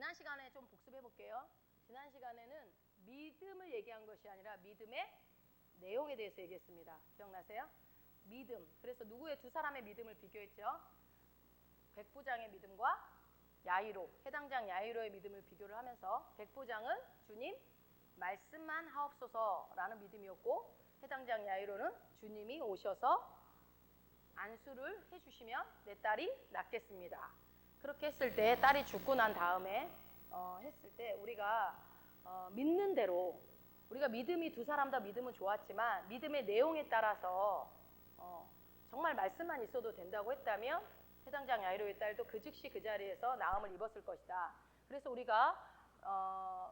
지난 시간에 좀 복습해 볼게요. 지난 시간에는 믿음을 얘기한 것이 아니라 믿음의 내용에 대해서 얘기했습니다. 기억나세요? 믿음. 그래서 누구의 두 사람의 믿음을 비교했죠? 백부장의 믿음과 야이로, 해당장 야이로의 믿음을 비교를 하면서 백부장은 주님 말씀만 하옵소서라는 믿음이었고 해당장 야이로는 주님이 오셔서 안수를 해주시면 내 딸이 낫겠습니다. 그렇게 했을 때 딸이 죽고 난 다음에 했을 때 우리가 믿는 대로 우리가 믿음이 두 사람 다 믿음은 좋았지만 믿음의 내용에 따라서 정말 말씀만 있어도 된다고 했다면 해당장 야이로의 딸도 그 즉시 그 자리에서 나음을 입었을 것이다. 그래서 우리가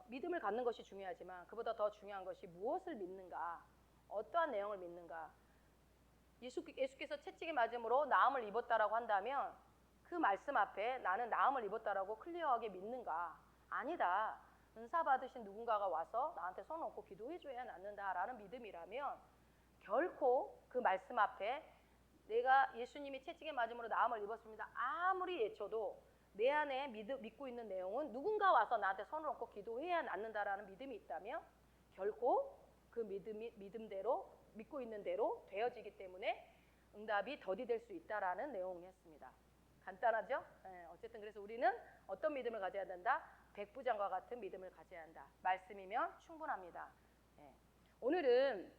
믿음을 갖는 것이 중요하지만 그보다 더 중요한 것이 무엇을 믿는가, 어떠한 내용을 믿는가. 예수께서 채찍에 맞음으로 나음을 입었다라고 한다면 그 말씀 앞에 나는 나음을 입었다라고 클리어하게 믿는가? 아니다. 은사 받으신 누군가가 와서 나한테 손 얹고 기도해줘야 낫는다라는 믿음이라면 결코 그 말씀 앞에 내가 예수님이 채찍에 맞음으로 나음을 입었습니다. 아무리 예쳐도 내 안에 믿고 있는 내용은 누군가 와서 나한테 손을 얹고 기도해야 낫는다라는 믿음이 있다면 결코 그 믿음대로 믿고 있는 대로 되어지기 때문에 응답이 더디될 수 있다라는 내용이었습니다. 간단하죠? 네, 어쨌든 그래서 우리는 어떤 믿음을 가져야 된다? 백부장과 같은 믿음을 가져야 한다. 말씀이면 충분합니다. 네. 오늘은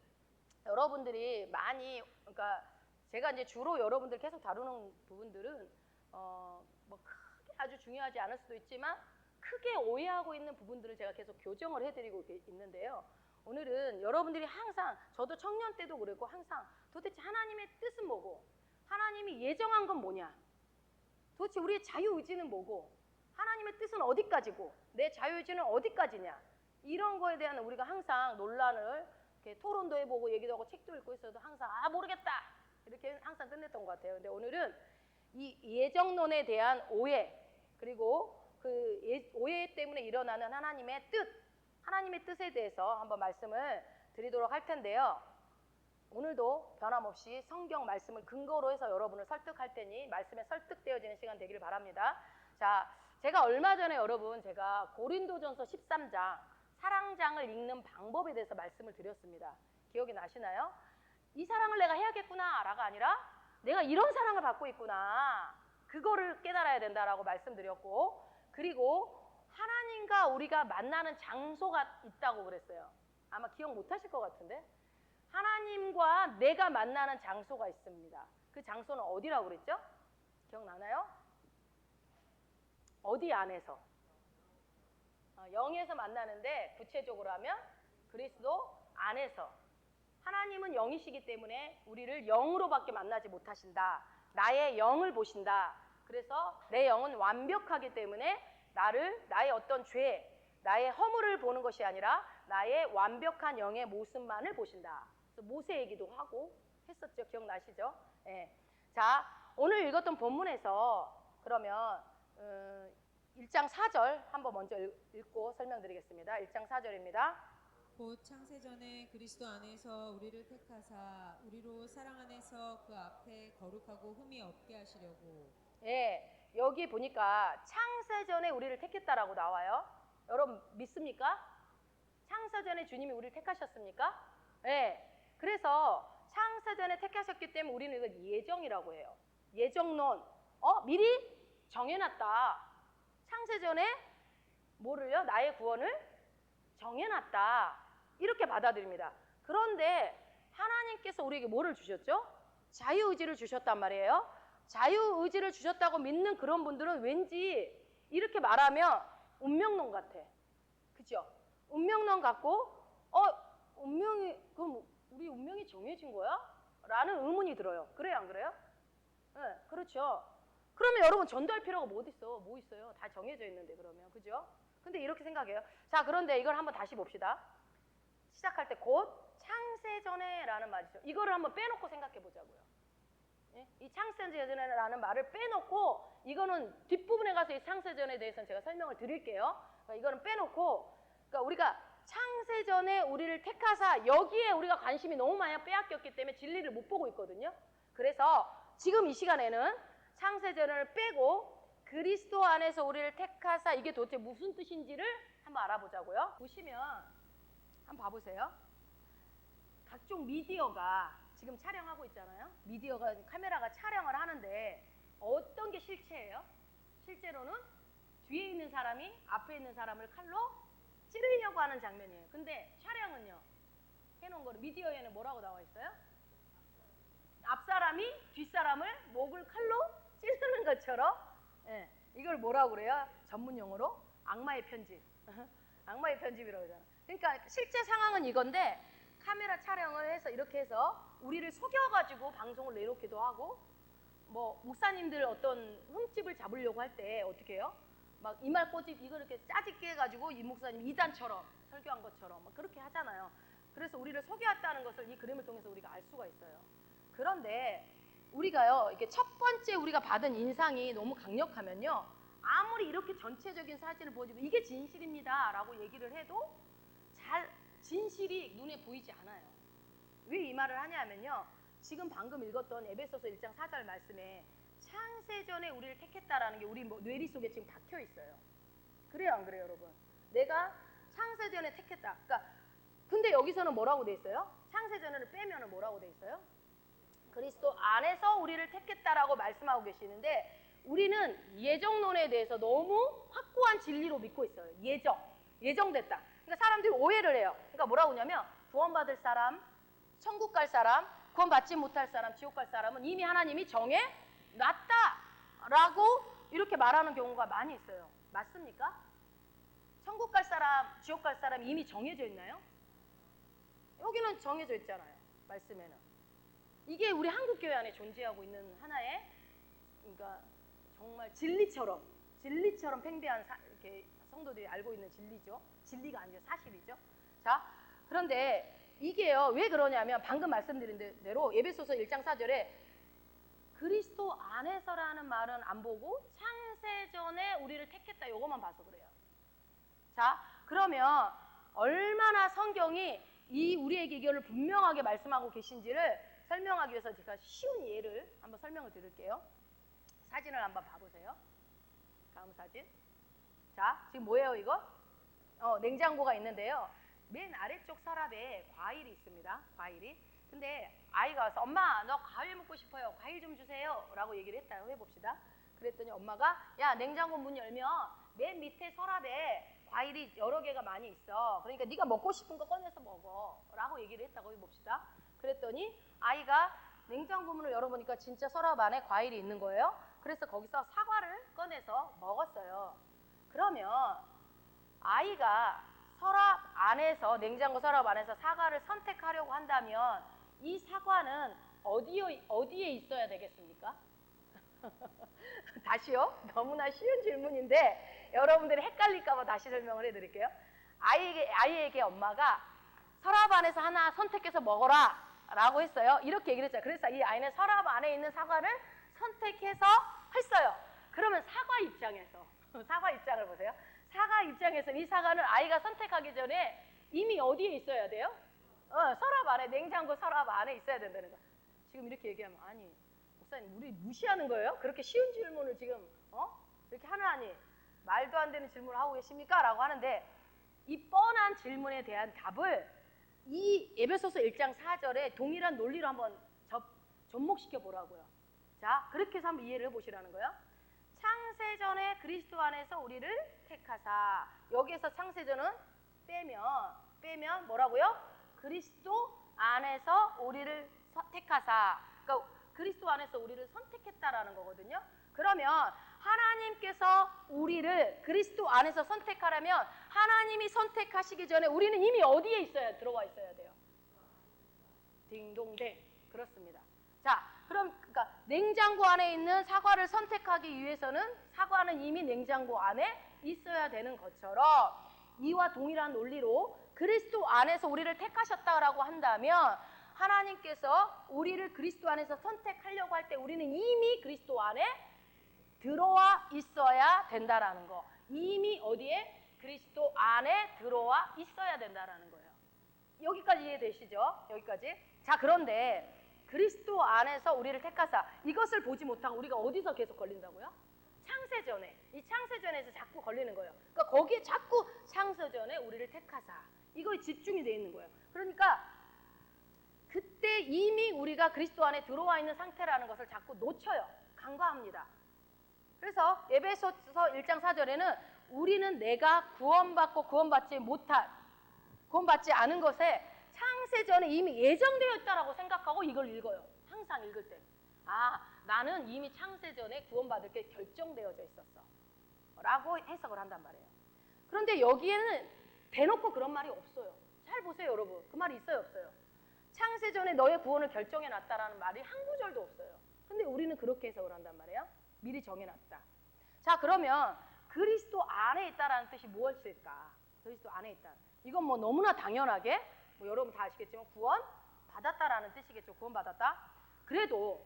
여러분들이 많이 그러니까 제가 이제 주로 여러분들 계속 다루는 부분들은 뭐 크게 아주 중요하지 않을 수도 있지만 크게 오해하고 있는 부분들을 제가 계속 교정을 해드리고 있는데요. 오늘은 여러분들이 항상 저도 청년 때도 그랬고 항상 도대체 하나님의 뜻은 뭐고 하나님이 예정한 건 뭐냐 도대체 우리의 자유의지는 뭐고 하나님의 뜻은 어디까지고 내 자유의지는 어디까지냐 이런 거에 대한 우리가 항상 논란을 이렇게 토론도 해보고 얘기도 하고 책도 읽고 있어도 항상 모르겠다 이렇게 항상 끝냈던 것 같아요. 근데 오늘은 이 예정론에 대한 오해 그리고 그 오해 때문에 일어나는 하나님의 뜻에 대해서 한번 말씀을 드리도록 할 텐데요. 오늘도 변함없이 성경 말씀을 근거로 해서 여러분을 설득할 테니 말씀에 설득되어지는 시간 되기를 바랍니다. 자, 제가 얼마 전에 여러분 제가 고린도전서 13장 사랑장을 읽는 방법에 대해서 말씀을 드렸습니다. 기억이 나시나요? 이 사랑을 내가 해야겠구나 라가 아니라 내가 이런 사랑을 받고 있구나 그거를 깨달아야 된다라고 말씀드렸고 그리고 하나님과 우리가 만나는 장소가 있다고 그랬어요. 아마 기억 못 하실 것 같은데 하나님과 내가 만나는 장소가 있습니다. 그 장소는 어디라고 그랬죠? 기억나나요? 어디 안에서? 영에서 만나는데 구체적으로 하면 그리스도 안에서 하나님은 영이시기 때문에 우리를 영으로밖에 만나지 못하신다. 나의 영을 보신다. 그래서 내 영은 완벽하기 때문에 나의 어떤 죄, 나의 허물을 보는 것이 아니라 나의 완벽한 영의 모습만을 보신다. 그래서 모세 얘기도 하고 했었죠. 기억나시죠? 네. 자, 오늘 읽었던 본문에서 그러면 1장 4절 한번 먼저 읽고 설명드리겠습니다. 1장 4절입니다. 곧 창세전에 그리스도 안에서 우리를 택하사 우리로 사랑 안에서 그 앞에 거룩하고 흠이 없게 하시려고. 예, 여기 보니까 창세전에 우리를 택했다라고 나와요. 여러분 믿습니까? 창세전에 주님이 우리를 택하셨습니까? 예, 그래서 창세전에 택하셨기 때문에 우리는 이걸 예정이라고 해요. 예정론. 미리 정해놨다. 창세전에 뭐를요? 나의 구원을 정해놨다. 이렇게 받아들입니다. 그런데 하나님께서 우리에게 뭐를 주셨죠? 자유의지를 주셨단 말이에요. 자유의지를 주셨다고 믿는 그런 분들은 왠지 이렇게 말하면 운명론 같아. 그죠? 운명론 같고 그럼 우리 운명이 정해진 거야? 라는 의문이 들어요. 그래요 안 그래요? 네, 그렇죠. 그러면 여러분 전도할 필요가 뭐 있어요? 다 정해져 있는데 그러면 그죠? 근데 이렇게 생각해요. 자, 그런데 이걸 한번 다시 봅시다. 시작할 때 곧 창세전에 라는 말이죠. 이거를 한번 빼놓고 생각해 보자고요. 예? 이 창세전이라는 말을 빼놓고 이거는 뒷부분에 가서 이 창세전에 대해서는 제가 설명을 드릴게요. 그러니까 이거는 빼놓고 그러니까 우리가 창세전에 우리를 택하사 여기에 우리가 관심이 너무 많이 빼앗겼기 때문에 진리를 못 보고 있거든요. 그래서 지금 이 시간에는 창세전을 빼고 그 그리스도 안에서 우리를 택하사, 이게 도대체 무슨 뜻인지를 한번 알아보자고요. 보시면 한번 봐보세요. 각종 미디어가 지금 촬영하고 있잖아요. 미디어가, 카메라가 촬영을 하는데 어떤 게 실체예요? 실제로는 뒤에 있는 사람이 앞에 있는 사람을 칼로 찌르려고 하는 장면이에요. 근데 촬영은요, 해놓은 거는, 미디어에는 뭐라고 나와 있어요? 앞사람이 뒷사람을 목을 칼로 찌르는 것처럼, 예, 이걸 뭐라고 그래요? 전문 용어로 악마의 편집. 악마의 편집이라고 하잖아. 그러니까 실제 상황은 이건데 카메라 촬영을 해서 이렇게 해서 우리를 속여가지고 방송을 내놓기도 하고, 뭐 목사님들 어떤 흠집을 잡으려고 할 때 어떻게 해요? 막 이말 꼬집 이거 이렇게 짜집게 해가지고 이 목사님 이단처럼 설교한 것처럼 막 그렇게 하잖아요. 그래서 우리를 속여왔다는 것을 이 그림을 통해서 우리가 알 수가 있어요. 그런데 우리가요, 이렇게 첫 번째 우리가 받은 인상이 너무 강력하면요, 아무리 이렇게 전체적인 사진을 보여주고 이게 진실입니다 라고 얘기를 해도 잘 진실이 눈에 보이지 않아요. 왜 이 말을 하냐면요, 지금 방금 읽었던 에베소서 1장 4절 말씀에 창세전에 우리를 택했다라는 게 우리 뇌리 속에 지금 박혀 있어요. 그래요, 안 그래요, 여러분? 내가 창세전에 택했다. 그러니까 근데 여기서는 뭐라고 돼 있어요? 창세전을 빼면은 뭐라고 돼 있어요? 그리스도 안에서 우리를 택했다라고 말씀하고 계시는데, 우리는 예정론에 대해서 너무 확고한 진리로 믿고 있어요. 예정됐다. 그러니까 사람들이 오해를 해요. 그러니까 뭐라고 하냐면, 구원받을 사람, 천국 갈 사람, 구원받지 못할 사람, 지옥 갈 사람은 이미 하나님이 정해 놨다라고 이렇게 말하는 경우가 많이 있어요. 맞습니까? 천국 갈 사람, 지옥 갈 사람 이미 정해져 있나요? 여기는 정해져 있잖아요. 말씀에는. 이게 우리 한국교회 안에 존재하고 있는 하나의, 그러니까 정말 진리처럼 팽배한 이렇게 성도들이 알고 있는 진리죠. 진리가 아니죠, 사실이죠. 자, 그런데 이게요, 왜 그러냐면 방금 말씀드린 대로 에베소서 1장 4절에 그리스도 안에서라는 말은 안 보고 창세전에 우리를 택했다, 요것만 봐서 그래요. 자, 그러면 얼마나 성경이 이 우리에게 이거를 분명하게 말씀하고 계신지를 설명하기 위해서 제가 쉬운 예를 한번 설명을 드릴게요. 사진을 한번 봐보세요. 다음 사진. 자, 지금 뭐예요 이거? 냉장고가 있는데요. 맨 아래쪽 서랍에 과일이 있습니다. 과일이. 근데 아이가 와서 엄마 너 과일 먹고 싶어요. 과일 좀 주세요 라고 얘기를 했다고 해봅시다. 그랬더니 엄마가 야, 냉장고 문 열면 맨 밑에 서랍에 과일이 여러 개가 많이 있어. 그러니까 네가 먹고 싶은 거 꺼내서 먹어 라고 얘기를 했다고 해봅시다. 그랬더니 아이가 냉장고 문을 열어보니까 진짜 서랍 안에 과일이 있는 거예요. 그래서 거기서 사과를 꺼내서 먹었어요. 그러면 아이가 냉장고 서랍 안에서 사과를 선택하려고 한다면 이 사과는 어디에 있어야 되겠습니까? 다시요? 너무나 쉬운 질문인데 여러분들이 헷갈릴까 봐 다시 설명을 해드릴게요. 아이에게 엄마가 서랍 안에서 하나 선택해서 먹어라 라고 했어요. 이렇게 얘기를 했어요. 그래서 이 아이는 서랍 안에 있는 사과를 선택해서 했어요. 그러면 사과 입장을 보세요. 사과 입장에서는 이 사과는 아이가 선택하기 전에 이미 어디에 있어야 돼요? 서랍 안에, 냉장고 서랍 안에 있어야 된다는 거야. 지금 이렇게 얘기하면 아니 목사님 우리 무시하는 거예요? 그렇게 쉬운 질문을 지금 이렇게 하나니 말도 안 되는 질문을 하고 계십니까? 라고 하는데, 이 뻔한 질문에 대한 답을 이 에베소서 1장 4절에 동일한 논리로 한번 접목시켜 보라고요. 자, 그렇게 해서 한번 이해를 해보시라는 거예요. 창세전에 그리스도 안에서 우리를 택하사. 여기에서 창세전은 빼면 뭐라고요? 그리스도 안에서 우리를 택하사. 그러니까 그리스도 안에서 우리를 선택했다라는 거거든요. 그러면 하나님께서 우리를 그리스도 안에서 선택하려면 하나님이 선택하시기 전에 우리는 이미 어디에 들어와 있어야 돼요? 딩동댕. 그렇습니다. 자, 그럼 그러니까 냉장고 안에 있는 사과를 선택하기 위해서는 사과는 이미 냉장고 안에 있어야 되는 것처럼, 이와 동일한 논리로 그리스도 안에서 우리를 택하셨다라고 한다면 하나님께서 우리를 그리스도 안에서 선택하려고 할 때 우리는 이미 그리스도 안에 들어와 있어야 된다라는 거. 이미 어디에? 그리스도 안에 들어와 있어야 된다라는 거예요. 여기까지 이해되시죠? 여기까지. 자, 그런데 그리스도 안에서 우리를 택하사, 이것을 보지 못하고 우리가 어디서 계속 걸린다고요? 창세전에, 이 창세전에서 자꾸 걸리는 거예요. 그러니까 거기에 자꾸 창세전에 우리를 택하사, 이거에 집중이 돼 있는 거예요. 그러니까 그때 이미 우리가 그리스도 안에 들어와 있는 상태라는 것을 자꾸 놓쳐요. 간과합니다. 그래서 에베소서 1장 4절에는 우리는 내가 구원받지 않은 것에 창세전에 이미 예정되어 있다라고 생각하고 이걸 읽어요. 항상 읽을 때. 나는 이미 창세전에 구원받을 게 결정되어져 있었어 라고 해석을 한단 말이에요. 그런데 여기에는 대놓고 그런 말이 없어요. 잘 보세요, 여러분. 그 말이 있어요, 없어요? 창세전에 너의 구원을 결정해놨다라는 말이 한 구절도 없어요. 근데 우리는 그렇게 해석을 한단 말이에요. 미리 정해놨다. 자, 그러면 그리스도 안에 있다라는 뜻이 무엇일까? 그리스도 안에 있다. 이건 뭐 너무나 당연하게 여러분 다 아시겠지만 구원 받았다라는 뜻이겠죠. 구원 받았다. 그래도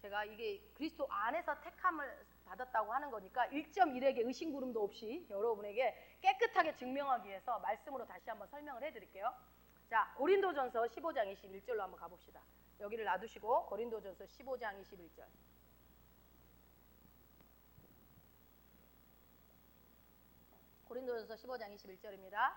제가 이게 그리스도 안에서 택함을 받았다고 하는 거니까 1.1에게 의심구름도 없이 여러분에게 깨끗하게 증명하기 위해서 말씀으로 다시 한번 설명을 해드릴게요. 자, 고린도전서 15장 21절로 한번 가봅시다. 여기를 놔두시고 고린도전서 15장 21절. 고린도전서 15장 21절입니다.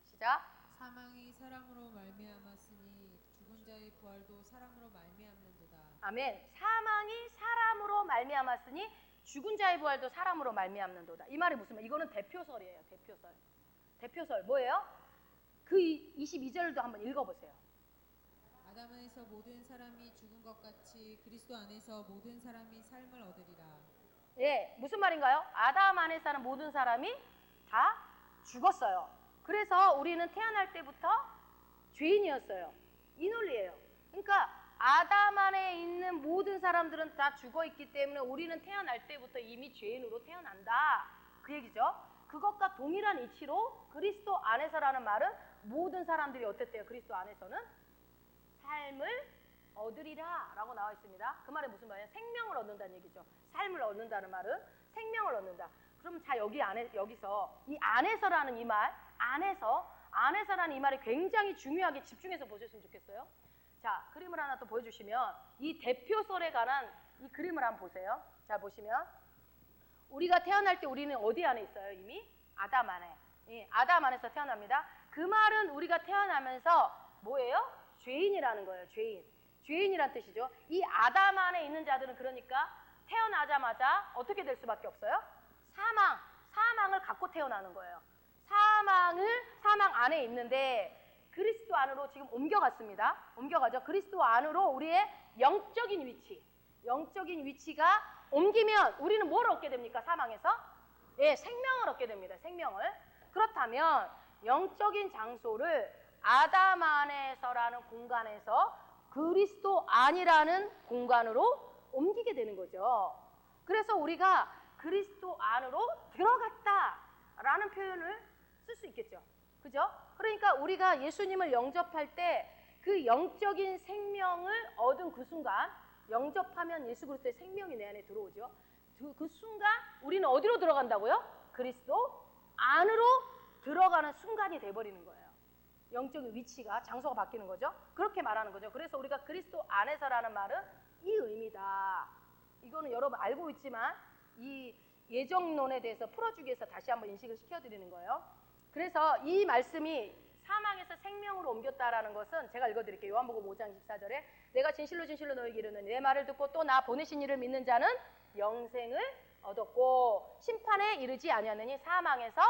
시작. 사망이 사람으로 말미암았으니 죽은 자의 부활도 사람으로 말미암는도다. 아멘. 사망이 사람으로 말미암았으니 죽은 자의 부활도 사람으로 말미암는도다. 이 말이 무슨 말? 이거는 대표설이에요. 대표설 뭐예요? 그 22절도 한번 읽어보세요. 아담 안에서 모든 사람이 죽은 것 같이 그리스도 안에서 모든 사람이 삶을 얻으리라. 예, 무슨 말인가요? 아담 안에 사는 모든 사람이 다 죽었어요. 그래서 우리는 태어날 때부터 죄인이었어요. 이 논리예요. 그러니까 아담 안에 있는 모든 사람들은 다 죽어있기 때문에 우리는 태어날 때부터 이미 죄인으로 태어난다. 그 얘기죠. 그것과 동일한 이치로 그리스도 안에서라는 말은 모든 사람들이 어땠대요? 그리스도 안에서는 삶을 얻으리라 라고 나와 있습니다. 그 말이 무슨 말이에요? 생명을 얻는다는 얘기죠. 삶을 얻는다는 말은 생명을 얻는다. 그럼 자, 여기서 이 안에서라는 이 말, 안에서라는 이 말이 굉장히 중요하게 집중해서 보셨으면 좋겠어요. 자, 그림을 하나 또 보여주시면 이 대표설에 관한 이 그림을 한번 보세요. 자, 보시면 우리가 태어날 때 우리는 어디 안에 있어요? 이미 아담 안에. 예, 아담 안에서 태어납니다. 그 말은 우리가 태어나면서 뭐예요? 죄인이라는 거예요. 죄인이란 뜻이죠. 이 아담 안에 있는 자들은 그러니까 태어나자마자 어떻게 될 수밖에 없어요? 사망을 갖고 태어나는 거예요. 사망 안에 있는데 그리스도 안으로 지금 옮겨가죠. 그리스도 안으로 우리의 영적인 위치가 옮기면 우리는 뭘 얻게 됩니까? 사망에서? 예, 생명을 얻게 됩니다. 생명을. 그렇다면 영적인 장소를 아담 안에서라는 공간에서 그리스도 안이라는 공간으로 옮기게 되는 거죠. 그래서 우리가 그리스도 안으로 들어갔다라는 표현을 쓸 수 있겠죠. 그죠? 그러니까 우리가 예수님을 영접할 때 그 영적인 생명을 얻은 그 순간, 영접하면 예수 그리스도의 생명이 내 안에 들어오죠. 그 순간 우리는 어디로 들어간다고요? 그리스도 안으로 들어가는 순간이 돼버리는 거예요. 영적인 위치가, 장소가 바뀌는 거죠. 그렇게 말하는 거죠. 그래서 우리가 그리스도 안에서라는 말은 이 의미다. 이거는 여러분 알고 있지만 이 예정론에 대해서 풀어주기 위해서 다시 한번 인식을 시켜드리는 거예요. 그래서 이 말씀이 사망에서 생명으로 옮겼다라는 것은 제가 읽어드릴게요. 요한복음 5장 24절에 내가 진실로 너에게 이르노니 내 말을 듣고 또 나 보내신 이를 믿는 자는 영생을 얻었고 심판에 이르지 아니하느니 사망에서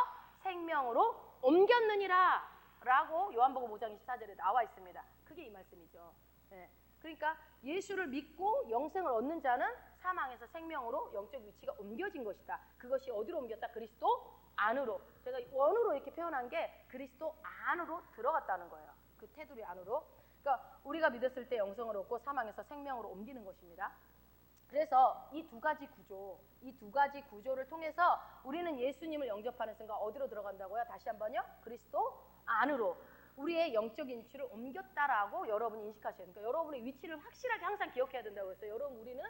생명으로 옮겼느니라 라고 요한복음 5장 24절에 나와 있습니다. 그게 이 말씀이죠. 네. 그러니까 예수를 믿고 영생을 얻는 자는 사망에서 생명으로 영적 위치가 옮겨진 것이다. 그것이 어디로 옮겼다? 그리스도 안으로. 제가 원으로 이렇게 표현한 게 그리스도 안으로 들어갔다는 거예요. 그 테두리 안으로. 그러니까 우리가 믿었을 때 영생을 얻고 사망에서 생명으로 옮기는 것입니다. 그래서 이 두 가지 구조를 통해서 우리는 예수님을 영접하는 순간 어디로 들어간다고요? 다시 한번요. 그리스도 안으로. 우리의 영적인 위치를 옮겼다라고 여러분이 인식하셔야 돼요. 그러니까 여러분의 위치를 확실하게 항상 기억해야 된다고 했어요. 여러분, 우리는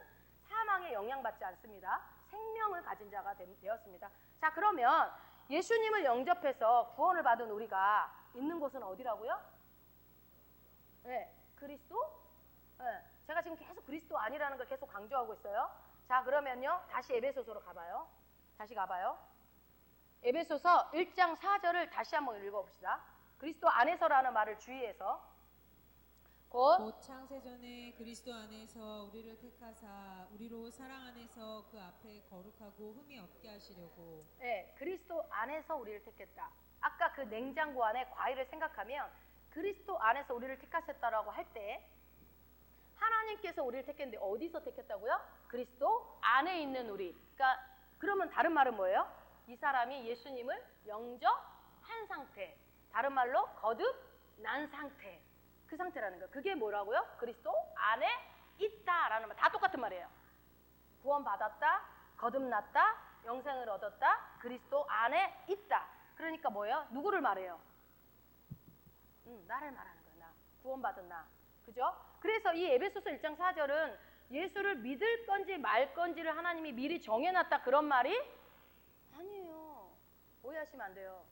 사망에 영향받지 않습니다. 생명을 가진 자가 되었습니다. 자, 그러면 예수님을 영접해서 구원을 받은 우리가 있는 곳은 어디라고요? 네, 그리스도? 네, 제가 지금 계속 그리스도 아니라는 걸 계속 강조하고 있어요. 자, 그러면요. 다시 에베소서로 가봐요. 다시 가봐요. 에베소서 1장 4절을 다시 한번 읽어봅시다. 그리스도 안에서라는 말을 주의해서 곧 창세전에 그리스도 안에서 우리를 택하사 우리로 사랑 안에서 그 앞에 거룩하고 흠이 없게 하시려고. 네, 그리스도 안에서 우리를 택했다. 아까 그 냉장고 안에 과일을 생각하면 그리스도 안에서 우리를 택하셨다라고 할 때 하나님께서 우리를 택했는데 어디서 택했다고요? 그리스도 안에 있는 우리. 그러니까 그러면 다른 말은 뭐예요? 이 사람이 예수님을 영접한 상태. 다른 말로 거듭난 상태. 그 상태라는 거예요. 그게 뭐라고요? 그리스도 안에 있다라는 말. 다 똑같은 말이에요. 구원받았다, 거듭났다, 영생을 얻었다, 그리스도 안에 있다. 그러니까 뭐예요? 누구를 말해요? 나를 말하는 거예요. 나. 구원받은 나. 그죠? 그래서 이 에베소서 1장 4절은 예수를 믿을 건지 말 건지를 하나님이 미리 정해놨다 그런 말이 아니에요. 오해하시면 안 돼요.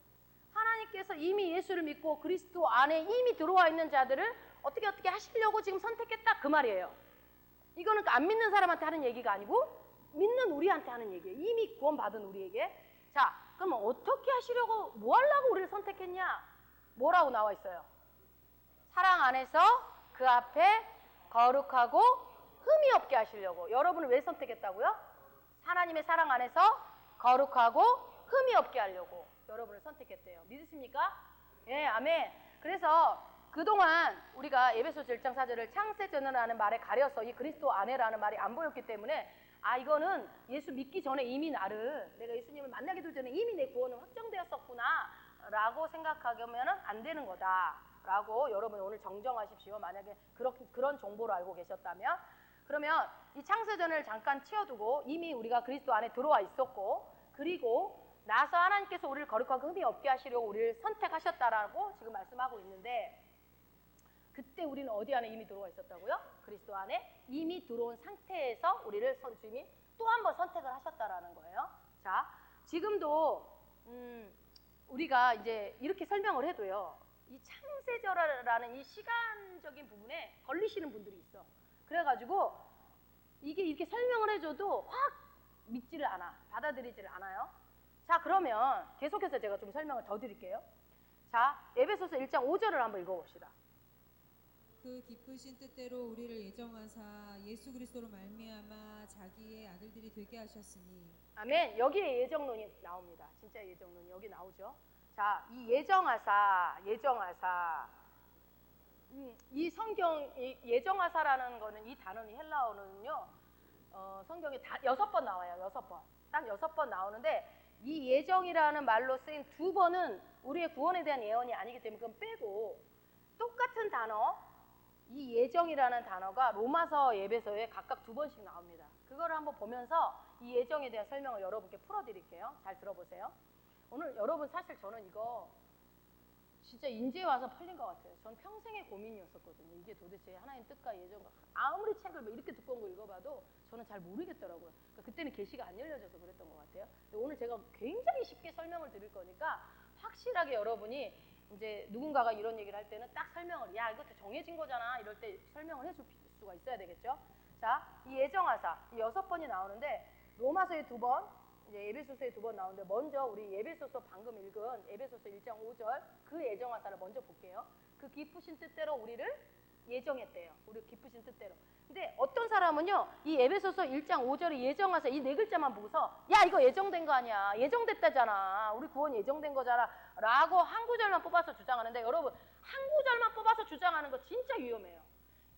하나님께서 이미 예수를 믿고 그리스도 안에 이미 들어와 있는 자들을 어떻게 하시려고 지금 선택했다 그 말이에요. 이거는 안 믿는 사람한테 하는 얘기가 아니고 믿는 우리한테 하는 얘기예요. 이미 구원받은 우리에게. 자, 그러면 어떻게 하시려고 뭐 하려고 우리를 선택했냐? 뭐라고 나와 있어요? 사랑 안에서 그 앞에 거룩하고 흠이 없게 하시려고. 여러분을 왜 선택했다고요? 하나님의 사랑 안에서 거룩하고 흠이 없게 하려고 여러분을 선택했대요. 믿으십니까? 예, 아멘. 그래서 그동안 우리가 에베소서 1장 4절을 창세전이라는 말에 가려서 이 그리스도 안에라는 말이 안 보였기 때문에 이거는 예수 믿기 전에 이미 내가 예수님을 만나기 전에 이미 내 구원은 확정되었었구나 라고 생각하면 안 되는 거다 라고 여러분 오늘 정정하십시오. 만약에 그런 정보를 알고 계셨다면. 그러면 이 창세전을 잠깐 치워두고 이미 우리가 그리스도 안에 들어와 있었고 그리고 나서 하나님께서 우리를 거룩하고 흠이 없게 하시려고 우리를 선택하셨다라고 지금 말씀하고 있는데 그때 우리는 어디 안에 이미 들어와 있었다고요? 그리스도 안에 이미 들어온 상태에서 우리를 주님이 또 한 번 선택을 하셨다라는 거예요. 자, 지금도 우리가 이제 이렇게 설명을 해도요. 이 창세절이라는 이 시간적인 부분에 걸리시는 분들이 있어. 그래가지고 이게 이렇게 설명을 해줘도 확 믿지를 않아. 받아들이지를 않아요. 자, 그러면 계속해서 제가 좀 설명을 더 드릴게요. 자, 에베소서 1장 5절을 한번 읽어봅시다. 그 기쁘신 뜻대로 우리를 예정하사 예수 그리스도로 말미암아 자기의 아들들이 되게 하셨으니. 아멘. 여기에 예정론이 나옵니다. 진짜 예정론이 여기 나오죠. 자, 이 예정하사 이 성경 이 예정하사라는 거는 이 단어는 헬라어는요. 성경에 6번 나와요. 6번. 딱 6번 나오는데 이 예정이라는 말로 쓰인 2번은 우리의 구원에 대한 예언이 아니기 때문에 그건 빼고 똑같은 단어 이 예정이라는 단어가 로마서 에베소에 각각 2번씩 나옵니다. 그거를 한번 보면서 이 예정에 대한 설명을 여러분께 풀어드릴게요. 잘 들어보세요. 오늘 여러분 사실 저는 이거 진짜 인제 와서 풀린 것 같아요. 전 평생의 고민이었었거든요. 이게 도대체 하나님 뜻과 예정과 아무리 책을 뭐 이렇게 두꺼운 거 읽어봐도 저는 잘 모르겠더라고요. 그러니까 그때는 계시가 안 열려져서 그랬던 것 같아요. 오늘 제가 굉장히 쉽게 설명을 드릴 거니까 확실하게 여러분이 이제 누군가가 이런 얘기를 할 때는 딱 설명을 야 이것도 정해진 거잖아 이럴 때 설명을 해줄 수가 있어야 되겠죠. 자, 이 예정하사 이 6번이 나오는데 로마서에 2번 이제 에베소서에 2번 나오는데 먼저 우리 에베소서 방금 읽은 에베소서 1장 5절 그 예정하사를 먼저 볼게요. 그 기쁘신 뜻대로 우리를 예정했대요. 우리 기쁘신 뜻대로. 근데 어떤 사람은요 이 에베소서 1장 5절에 예정하사 이 4글자만 보고서 야 이거 예정된 거 아니야 예정됐다잖아 우리 구원 예정된 거잖아 라고 한 구절만 뽑아서 주장하는데 여러분 한 구절만 뽑아서 주장하는 거 진짜 위험해요.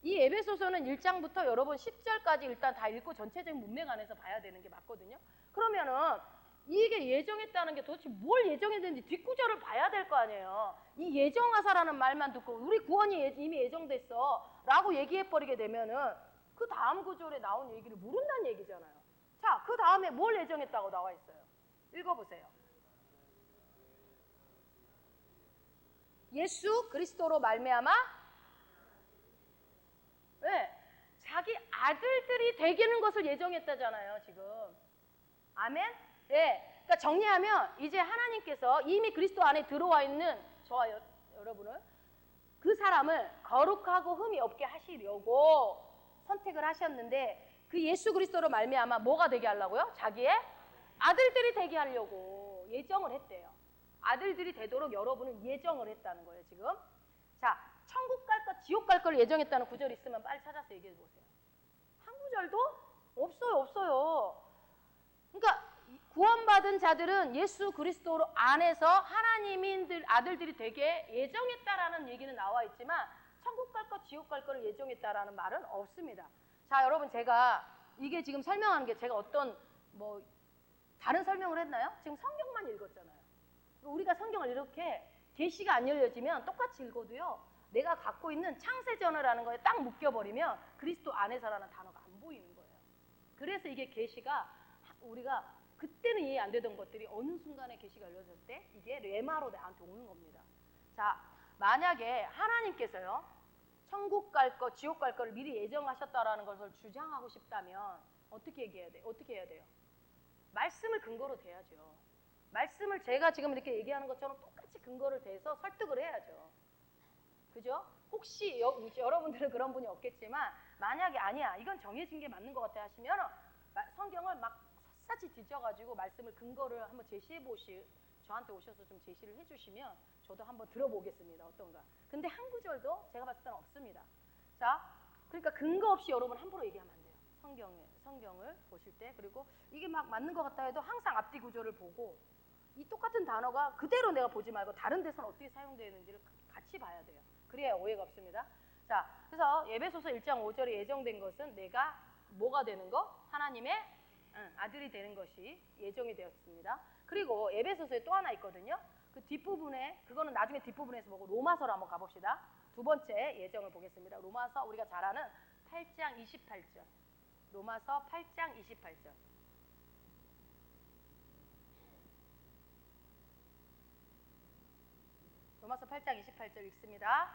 이 에베소서는 1장부터 여러분 10절까지 일단 다 읽고 전체적인 문맥 안에서 봐야 되는 게 맞거든요. 그러면은 이게 예정했다는 게 도대체 뭘 예정했는지 뒷구절을 봐야 될 거 아니에요. 이 예정하사라는 말만 듣고 우리 구원이 이미 예정됐어 라고 얘기해버리게 되면은 그 다음 구절에 나온 얘기를 모른다는 얘기잖아요. 자, 그 다음에 뭘 예정했다고 나와 있어요. 읽어보세요. 예수 그리스도로 말미암아 네, 자기 아들들이 되기는 것을 예정했다잖아요. 지금 아멘? 네, 그러니까 정리하면 이제 하나님께서 이미 그리스도 안에 들어와 있는 저와 여러분을 그 사람을 거룩하고 흠이 없게 하시려고 선택을 하셨는데 그 예수 그리스도로 말미암아 뭐가 되게 하려고요? 자기의 아들들이 되게 하려고 예정을 했대요. 아들들이 되도록 여러분은 예정을 했다는 거예요, 지금. 자, 천국 갈 것, 지옥 갈 걸 예정했다는 구절 있으면 빨리 찾아서 얘기해 보세요. 한 구절도 없어요. 그러니까 구원받은 자들은 예수 그리스도 안에서 하나님인들 아들들이 되게 예정했다라는 얘기는 나와 있지만 천국 갈 것, 지옥 갈 거를 예정했다라는 말은 없습니다. 자, 여러분, 제가 이게 지금 설명하는 게 제가 어떤 뭐 다른 설명을 했나요? 지금 성경만 읽었잖아요. 우리가 성경을 이렇게 계시가 안 열려지면 똑같이 읽어도요, 내가 갖고 있는 창세전어라는 거에 딱 묶여버리면 그리스도 안에서라는 단어가 안 보이는 거예요. 그래서 이게 계시가 우리가 그때는 이해 안 되던 것들이 어느 순간에 계시가 열려질 때 이게 레마로 나한테 오는 겁니다. 자, 만약에 하나님께서요, 천국 갈 거, 지옥 갈 거를 미리 예정하셨다라는 것을 주장하고 싶다면 어떻게 얘기해야 돼요? 어떻게 해야 돼요? 말씀을 근거로 대야죠. 말씀을 제가 지금 이렇게 얘기하는 것처럼 똑같이 근거를 대서 설득을 해야죠. 그죠? 혹시 여러분들은 그런 분이 없겠지만 만약에 아니야, 이건 정해진 게 맞는 것 같아 하시면 성경을 막 샅샅이 뒤져가지고 말씀을 근거를 한번 저한테 오셔서 좀 제시를 해주시면 저도 한번 들어보겠습니다. 어떤가. 근데 한 구절도 제가 봤을 때는 없습니다. 자, 그러니까 근거 없이 여러분 함부로 얘기하면 안 돼요. 성경을 보실 때. 그리고 이게 막 맞는 것 같다 해도 항상 앞뒤 구절을 보고 이 똑같은 단어가 그대로 내가 보지 말고 다른 데서는 어떻게 사용되는지를 같이 봐야 돼요. 그래야 오해가 없습니다. 자, 그래서 에베소서 1장 5절에 예정된 것은 내가 뭐가 되는 거? 하나님의 아들이 되는 것이 예정이 되었습니다. 그리고 에베소서에 또 하나 있거든요. 그 뒷부분에, 그거는 나중에 뒷부분에서 보고 로마서로 한번 가봅시다. 두 번째 예정을 보겠습니다. 로마서 우리가 잘 아는 8장 28절. 로마서 8장 28절. 로마서 8장 28절 읽습니다.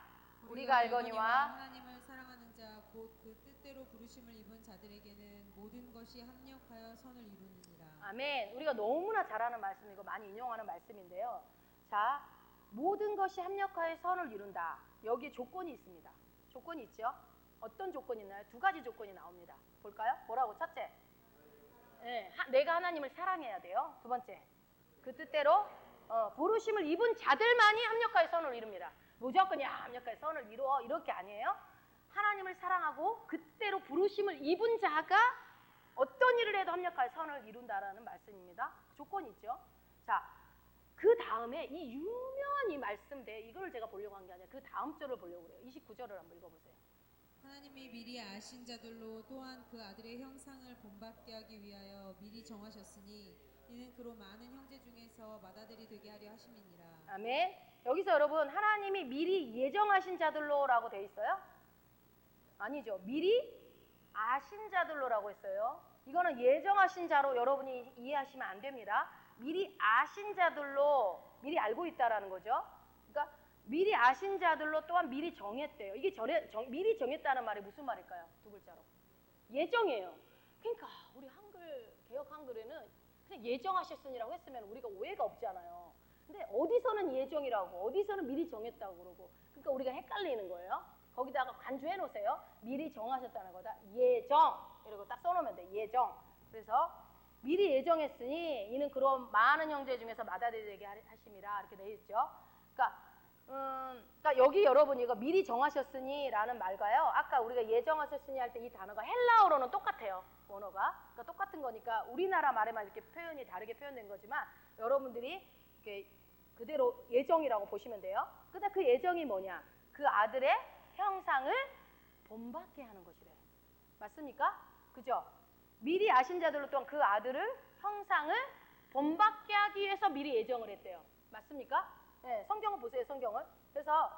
우리가 알거니와 하나님을 사랑하는 자 곧 그 뜻대로 부르심을 입은 자들에게는 모든 것이 합력하여 선을 이루느니라. 아멘. 우리가 너무나 잘 아는 말씀이고 많이 인용하는 말씀인데요. 자, 모든 것이 합력하여 선을 이룬다. 여기에 조건이 있습니다. 조건이 있죠? 어떤 조건이 있나요? 두 가지 조건이 나옵니다. 볼까요? 뭐라고? 첫째, 내가 하나님을 사랑해야 돼요. 두 번째, 그 뜻대로 부르심을 입은 자들만이 합력하여 선을 이룹니다. 무조건 합력하여 선을 이루어 이렇게 아니에요. 하나님을 사랑하고 그때로 부르심을 입은 자가 어떤 일을 해도 합력하여 선을 이룬다라는 말씀입니다. 조건이 있죠. 자, 그 다음에 이 유명한 이 말씀대 이걸 제가 보려고 한 게 아니라 그 다음 절을 보려고 그래요. 29절을 한번 읽어보세요. 하나님이 미리 아신 자들로 또한 그 아들의 형상을 본받게 하기 위하여 미리 정하셨으니 이는 그로 많은 형제 중에서 맏아들이 되게 하려 하심이니라. 아멘. 여기서 여러분 하나님이 미리 예정하신 자들로라고 돼 있어요? 아니죠. 미리 아신 자들로라고 했어요. 이거는 예정하신 자로 여러분이 이해하시면 안 됩니다. 미리 아신 자들로 미리 알고 있다라는 거죠. 그러니까 미리 아신 자들로 또한 미리 정했대요. 이게 미리 정했다는 말이 무슨 말일까요? 두 글자로. 예정이에요. 그러니까 우리 개역 한글에는 그냥 예정하셨으니라고 했으면 우리가 오해가 없잖아요. 근데 어디서는 예정이라고 어디서는 미리 정했다고 그러고 그러니까 우리가 헷갈리는 거예요. 거기다가 간주해 놓으세요. 미리 정하셨다는 거다. 예정 이러고 딱 써놓으면 돼. 예정. 그래서 미리 예정했으니 이는 그런 많은 형제 중에서 맏아들이 되게 하심이라 이렇게 돼 있죠. 그러니까 여기 여러분 이거 미리 정하셨으니 라는 말과요. 아까 우리가 예정하셨으니 할 때 이 단어가 헬라어로는 똑같아요. 원어가. 그러니까 똑같은 거니까 우리나라 말에만 이렇게 표현이 다르게 표현된 거지만 여러분들이 이렇게 그대로 예정이라고 보시면 돼요. 근데 그 예정이 뭐냐? 그 아들의 형상을 본받게 하는 것이래. 맞습니까? 그죠? 미리 아신 자들로 또한 그 아들을 형상을 본받게 하기 위해서 미리 예정을 했대요. 맞습니까? 네, 성경을 보세요. 성경을. 그래서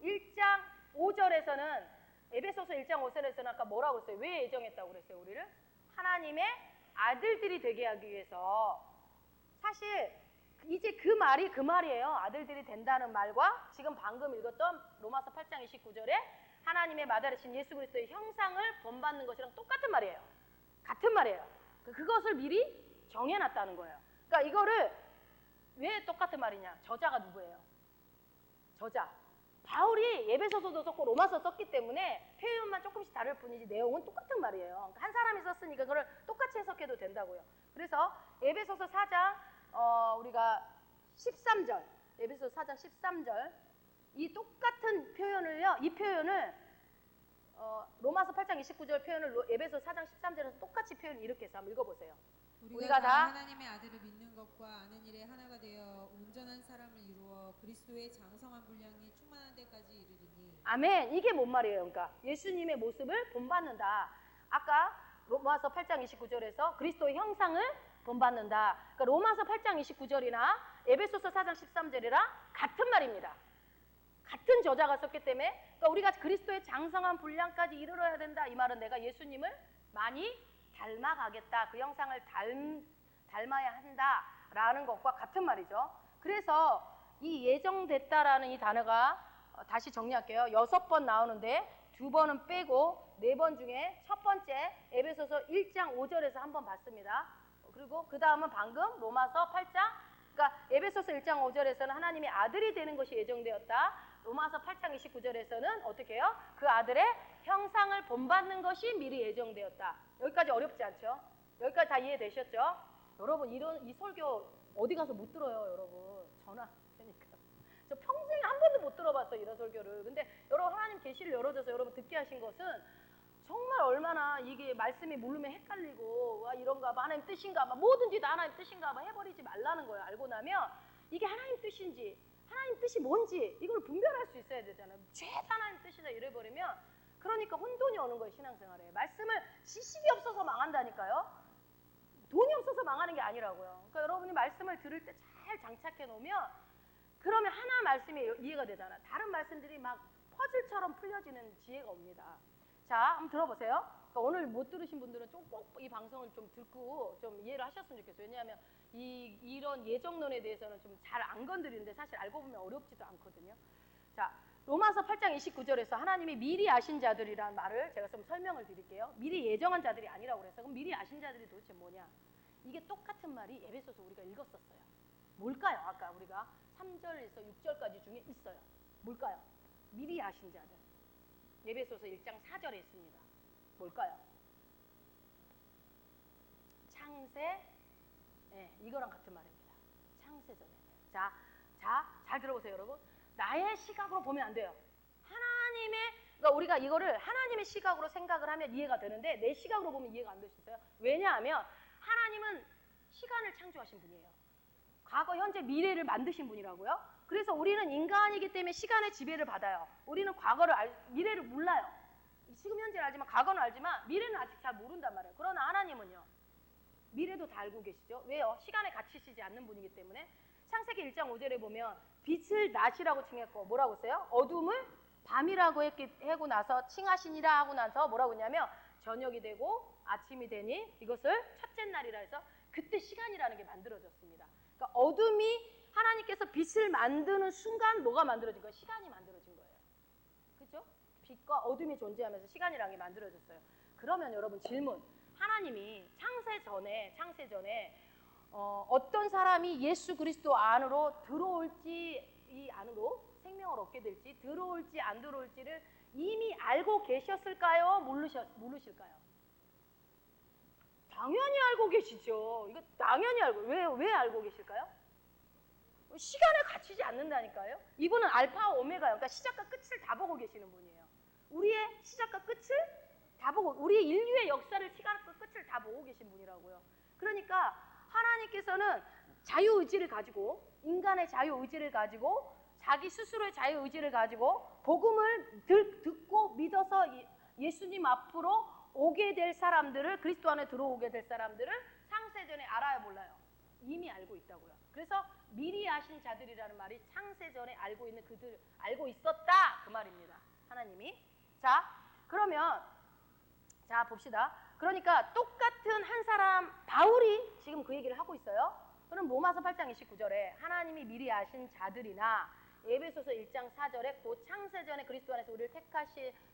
1장 5절에서는 에베소서 1장 5절에서는 아까 뭐라고 했어요? 왜 예정했다고 그랬어요? 우리를? 하나님의 아들들이 되게 하기 위해서. 사실 이제 그 말이 그 말이에요. 아들들이 된다는 말과 지금 방금 읽었던 로마서 8장 29절에 하나님의 맏아들이신 예수 그리스도의 형상을 본받는 것이랑 똑같은 말이에요. 같은 말이에요. 그것을 미리 정해놨다는 거예요. 그러니까 이거를 왜 똑같은 말이냐? 저자가 누구예요? 저자. 바울이 에베소서도 썼고 로마서 썼기 때문에 표현만 조금씩 다를 뿐이지 내용은 똑같은 말이에요. 그러니까 한 사람이 썼으니까 그걸 똑같이 해석해도 된다고요. 그래서 에베소서 4장 우리가 13절, 에베소서 4장 13절 이 똑같은 표현을요. 이 표현을 로마서 8장 29절 표현을 에베소 4장 13절에서 똑같이 표현 이렇게 해서 한번 읽어보세요. 우리가 다 하나님의 아들을 믿는 것과 아는 일에 하나가 되어 온전한 사람을 이루어 그리스도의 장성한 분량이 충만한 데까지 이르리니. 아멘. 이게 뭔 말이에요? 그러니까 예수님의 모습을 본받는다. 아까 로마서 8장 29절에서 그리스도의 형상을 본받는다. 그러니까 로마서 8장 29절이나 에베소서 4장 13절이랑 같은 말입니다. 같은 저자가 썼기 때문에 그러니까 우리가 그리스도의 장성한 분량까지 이르러야 된다. 이 말은 내가 예수님을 많이 닮아가겠다. 그 형상을 닮아야 한다라는 것과 같은 말이죠. 그래서 이 예정됐다라는 이 단어가 다시 정리할게요. 6번 나오는데 2번은 빼고 4번 중에 첫 번째 에베소서 1장 5절에서 한번 봤습니다. 그리고 그 다음은 방금 로마서 8장 그러니까 에베소서 1장 5절에서는 하나님의 아들이 되는 것이 예정되었다. 로마서 8장 29절에서는 어떻게 해요? 그 아들의 형상을 본받는 것이 미리 예정되었다. 여기까지 어렵지 않죠? 여기까지 다 이해되셨죠? 여러분 이 설교 어디 가서 못 들어요, 여러분. 전화 되니까. 저 평생에 한 번도 못 들어봤어요, 이런 설교를. 근데 여러분 하나님 계시를 열어줘서 여러분 듣게 하신 것은 정말 얼마나 이게 말씀이 모르면 헷갈리고 와 이런가 봐 하나님 뜻인가 봐 뭐든지 다 하나님 뜻인가 봐 해버리지 말라는 거예요. 알고 나면 이게 하나님 뜻인지 하나님 뜻이 뭔지 이걸 분별할 수 있어야 되잖아요. 죄다 하나님 뜻이다 이래버리면 그러니까 혼돈이 오는 거예요. 신앙생활에. 말씀을 지식이 없어서 망한다니까요. 돈이 없어서 망하는 게 아니라고요. 그러니까 여러분이 말씀을 들을 때 잘 장착해 놓으면 그러면 하나 말씀이 이해가 되잖아요. 다른 말씀들이 막 퍼즐처럼 풀려지는 지혜가 옵니다. 자, 한번 들어보세요. 그러니까 오늘 못 들으신 분들은 좀 꼭 이 방송을 좀 듣고 좀 이해를 하셨으면 좋겠어요. 왜냐하면 이런 예정론에 대해서는 좀 잘 안 건드리는데 사실 알고 보면 어렵지도 않거든요. 자, 로마서 8장 29절에서 하나님이 미리 아신 자들이라는 말을 제가 좀 설명을 드릴게요. 미리 예정한 자들이 아니라고 그래서 그럼 미리 아신 자들이 도대체 뭐냐? 이게 똑같은 말이 에베소서 우리가 읽었었어요. 뭘까요? 아까 우리가 3절에서 6절까지 중에 있어요. 뭘까요? 미리 아신 자들. 에베소서 1장 4절에 있습니다. 뭘까요? 창세, 이거랑 같은 말입니다. 창세 전에. 자, 잘 들어보세요, 여러분. 나의 시각으로 보면 안 돼요. 그러니까 우리가 이거를 하나님의 시각으로 생각을 하면 이해가 되는데 내 시각으로 보면 이해가 안 될 수 있어요. 왜냐하면 하나님은 시간을 창조하신 분이에요. 과거, 현재, 미래를 만드신 분이라고요. 그래서 우리는 인간이기 때문에 시간의 지배를 받아요. 우리는 미래를 몰라요. 지금 현재를 알지만 과거는 알지만 미래는 아직 잘 모른단 말이에요. 그러나 하나님은요. 미래도 다 알고 계시죠. 왜요? 시간에 갇히시지 않는 분이기 때문에 창세기 1장 5절에 보면 빛을 낮이라고 칭했고 뭐라고 써요? 어둠을 밤이라고 하고 나서 칭하시니라 하고 나서 뭐라고 했냐면 저녁이 되고 아침이 되니 이것을 첫째 날이라 해서 그때 시간이라는 게 만들어졌습니다. 그러니까 어둠이 하나님께서 빛을 만드는 순간 뭐가 만들어진 거예요? 시간이 만들어진 거예요. 그렇죠? 빛과 어둠이 존재하면서 시간이라는 게 만들어졌어요. 그러면 여러분 질문. 하나님이 창세 전에 어떤 사람이 예수 그리스도 안으로 들어올지 이 안으로 생명을 얻게 될지 들어올지 안 들어올지를 이미 알고 계셨을까요? 모르실까요? 당연히 알고 계시죠. 이거 당연히 알고. 왜 알고 계실까요? 시간에 갇히지 않는다니까요. 이분은 알파와 오메가예요. 그러니까 시작과 끝을 다 보고 계시는 분이에요. 우리의 시작과 끝을 다 보고 우리의 인류의 역사를 시작과 끝을 다 보고 계신 분이라고요. 그러니까 하나님께서는 자유의지를 가지고 인간의 자유의지를 가지고 자기 스스로의 자유의지를 가지고 복음을 듣고 믿어서 예수님 앞으로 오게 될 사람들을 그리스도 안에 들어오게 될 사람들을 창세전에 알아야 몰라요. 이미 알고 있다고요. 그래서 미리 아신 자들이라는 말이 창세전에 알고 있는 그들 알고 있었다 그 말입니다. 하나님이. 자 그러면 자 봅시다. 그러니까 똑같은 한 사람 바울이 지금 그 얘기를 하고 있어요. 그럼 로마서 8장 29절에 하나님이 미리 아신 자들이나 에베소서 1장 4절에 곧 창세전에 그리스도 안에서 우리를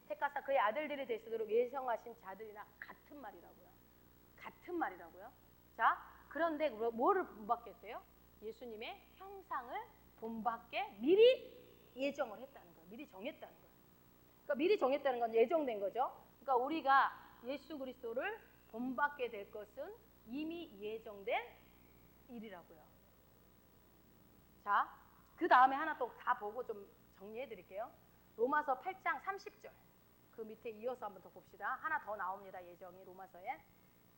택하사 그의 아들들이 되시도록 예정하신 자들이나 같은 말이라고요. 같은 말이라고요. 자 그런데 뭐를 본받겠어요? 예수님의 형상을 본받게 미리 예정을 했다는 거예요. 미리 정했다는 거예요. 그러니까 미리 정했다는 건 예정된 거죠. 그러니까 우리가 예수 그리스도를 본받게 될 것은 이미 예정된 일이라고요. 자, 그 다음에 하나 또 다 보고 좀 정리해 드릴게요. 로마서 8장 30절. 그 밑에 이어서 한번 더 봅시다. 하나 더 나옵니다. 예정이 로마서에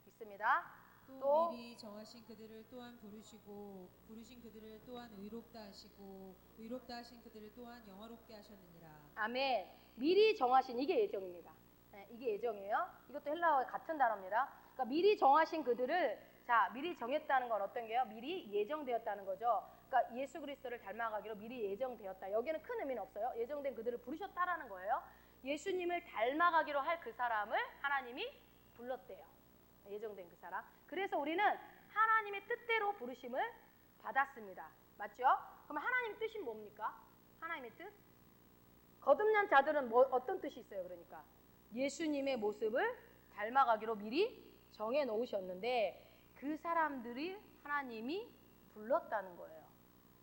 있습니다. 또 미리 정하신 그들을 또한 부르시고 부르신 그들을 또한 의롭다 하시고 의롭다 하신 그들을 또한 영화롭게 하셨느니라. 아멘. 미리 정하신 이게 예정입니다. 네, 이게 예정이에요. 이것도 헬라어의 같은 단어입니다. 그러니까 미리 정하신 그들을 미리 정했다는 건 어떤 게요? 미리 예정되었다는 거죠. 그러니까 예수 그리스도를 닮아가기로 미리 예정되었다. 여기는 큰 의미는 없어요. 예정된 그들을 부르셨다라는 거예요. 예수님을 닮아가기로 할 그 사람을 하나님이 불렀대요. 예정된 그 사람. 그래서 우리는 하나님의 뜻대로 부르심을 받았습니다. 맞죠? 그럼 하나님 뜻이 뭡니까? 하나님의 뜻? 거듭난 자들은 어떤 뜻이 있어요? 그러니까 예수님의 모습을 닮아가기로 미리 정해 놓으셨는데 그 사람들이 하나님이 불렀다는 거예요.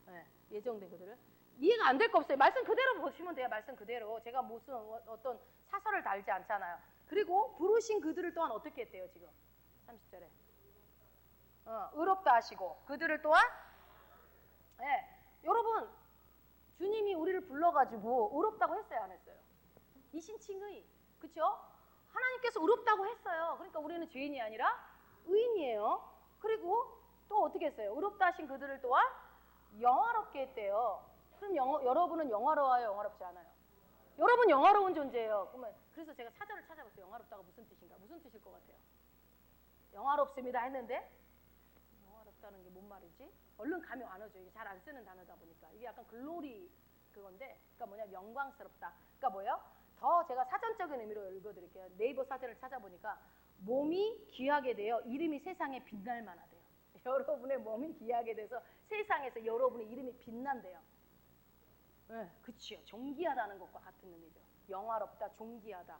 네, 예정된 그들을. 이해가 안 될 거 없어요. 말씀 그대로 보시면 돼요. 말씀 그대로. 제가 무슨 어떤 사설을 달지 않잖아요. 그리고 부르신 그들을 또한 어떻게 했대요? 지금 30절에 의롭다 하시고 그들을 또한 여러분 주님이 우리를 불러가지고 의롭다고 했어요? 안 했어요? 이신칭의. 그쵸? 하나님께서 의롭다고 했어요. 그러니까 우리는 죄인이 아니라 의인이에요. 그리고 또 어떻게 했어요? 의롭다 하신 그들을 또한 영화롭게 했대요. 그럼 여러분은 영화로워요? 영화롭지 않아요? 여러분 영화로운 존재예요. 그래서 제가 사전을 찾아봤어요. 영화롭다가 무슨 뜻인가? 무슨 뜻일 것 같아요? 영화롭습니다 했는데 영화롭다는 게 뭔 말이지? 얼른 감이 안 오죠. 이게 잘 안 쓰는 단어다 보니까. 이게 약간 글로리 그건데, 그러니까 뭐냐, 영광스럽다. 그러니까 뭐예요? 더 제가 사전적인 의미로 읽어드릴게요. 네이버 사전을 찾아보니까 몸이 귀하게 되어 이름이 세상에 빛날 만하대요. 여러분의 몸이 귀하게 돼서 세상에서 여러분의 이름이 빛난대요. 네, 그치요. 존귀하다는 것과 같은 의미죠. 영화롭다, 존귀하다.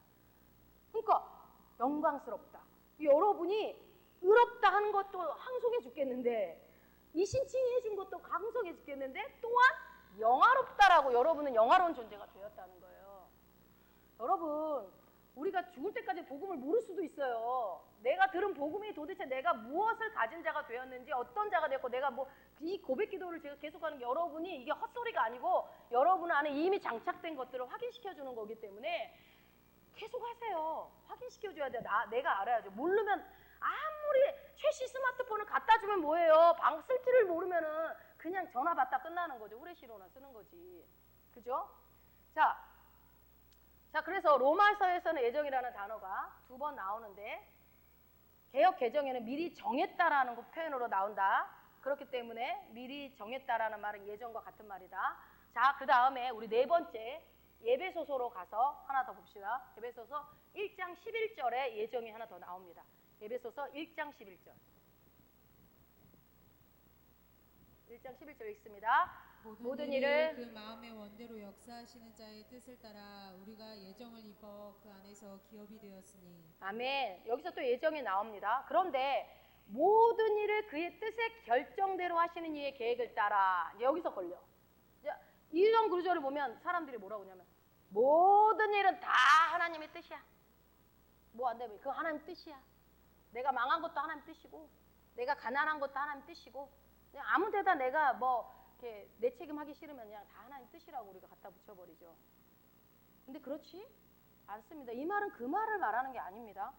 그러니까 영광스럽다. 여러분이 의롭다 하는 것도 항속해 죽겠는데 이신칭이 해준 것도 항속해 죽겠는데 또한 영화롭다라고 여러분은 영화로운 존재가 되었다는 거예요. 여러분 우리가 죽을 때까지 복음을 모를 수도 있어요. 내가 들은 복음이 도대체 내가 무엇을 가진 자가 되었는지 어떤 자가 되었고 내가 이 고백 기도를 제가 계속하는 게 여러분이 이게 헛소리가 아니고 여러분 안에 이미 장착된 것들을 확인시켜주는 거기 때문에 계속 하세요. 확인시켜줘야 돼요. 내가 알아야죠. 모르면 아무리 최신 스마트폰을 갖다 주면 뭐예요? 쓸 줄을 모르면은 그냥 전화 받다 끝나는 거죠. 후레쉬로나 쓰는 거지. 그죠? 자, 그래서 로마서에서는 예정이라는 단어가 2번 나오는데 개역 개정에는 미리 정했다라는 표현으로 나온다. 그렇기 때문에 미리 정했다라는 말은 예정과 같은 말이다. 자, 그 다음에 우리 네 번째 에베소서로 가서 하나 더 봅시다. 에베소서 1장 11절에 예정이 하나 더 나옵니다. 에베소서 1장 11절. 1장 11절 읽습니다. 모든 일을 그 마음의 원대로 역사하시는 자의 뜻을 따라 우리가 예정을 입어 그 안에서 기업이 되었으니. 아멘. 여기서 또 예정이 나옵니다. 그런데 모든 일을 그의 뜻의 결정대로 하시는 이의 계획을 따라 여기서 걸려. 이런 구절을 보면 사람들이 뭐라고 하냐면 모든 일은 다 하나님의 뜻이야. 뭐 안 되면 그거 하나님 뜻이야. 내가 망한 것도 하나님 뜻이고 내가 가난한 것도 하나님 뜻이고 그냥 아무 데다 내가 이렇게 내 책임하기 싫으면 그냥 다 하나님 뜻이라고 우리가 갖다 붙여버리죠. 근데 그렇지 않습니다. 이 말은 그 말을 말하는 게 아닙니다.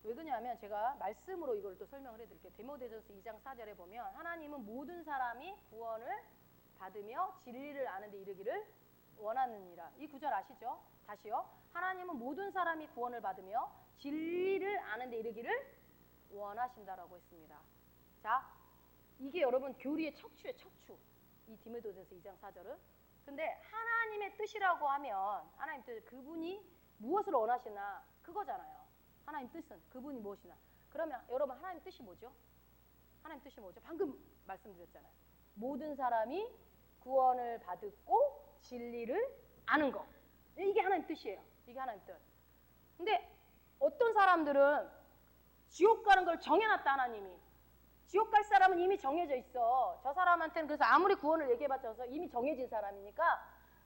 왜 그러냐면 제가 말씀으로 이걸 또 설명을 해드릴게요. 디모데전서 2장 4절에 보면 하나님은 모든 사람이 구원을 받으며 진리를 아는 데 이르기를 원하느니라. 이 구절 아시죠? 다시요. 하나님은 모든 사람이 구원을 받으며 진리를 아는 데 이르기를 원하신다라고 했습니다. 자, 이게 여러분 교리의 척추예요. 척추. 이 디모데전서 2장 4절은. 근데 하나님의 뜻이라고 하면 하나님 뜻, 그분이 무엇을 원하시나 그거잖아요. 하나님 뜻은 그분이 무엇이나. 그러면 여러분 하나님 뜻이 뭐죠? 하나님 뜻이 뭐죠? 방금 말씀드렸잖아요. 모든 사람이 구원을 받고 진리를 아는 거. 이게 하나님 뜻이에요. 이게 하나님 뜻. 근데 어떤 사람들은 지옥 가는 걸 정해놨다 하나님이. 지옥 갈 사람은 이미 정해져 있어. 저 사람한테는 그래서 아무리 구원을 얘기해봤자 이미 정해진 사람이니까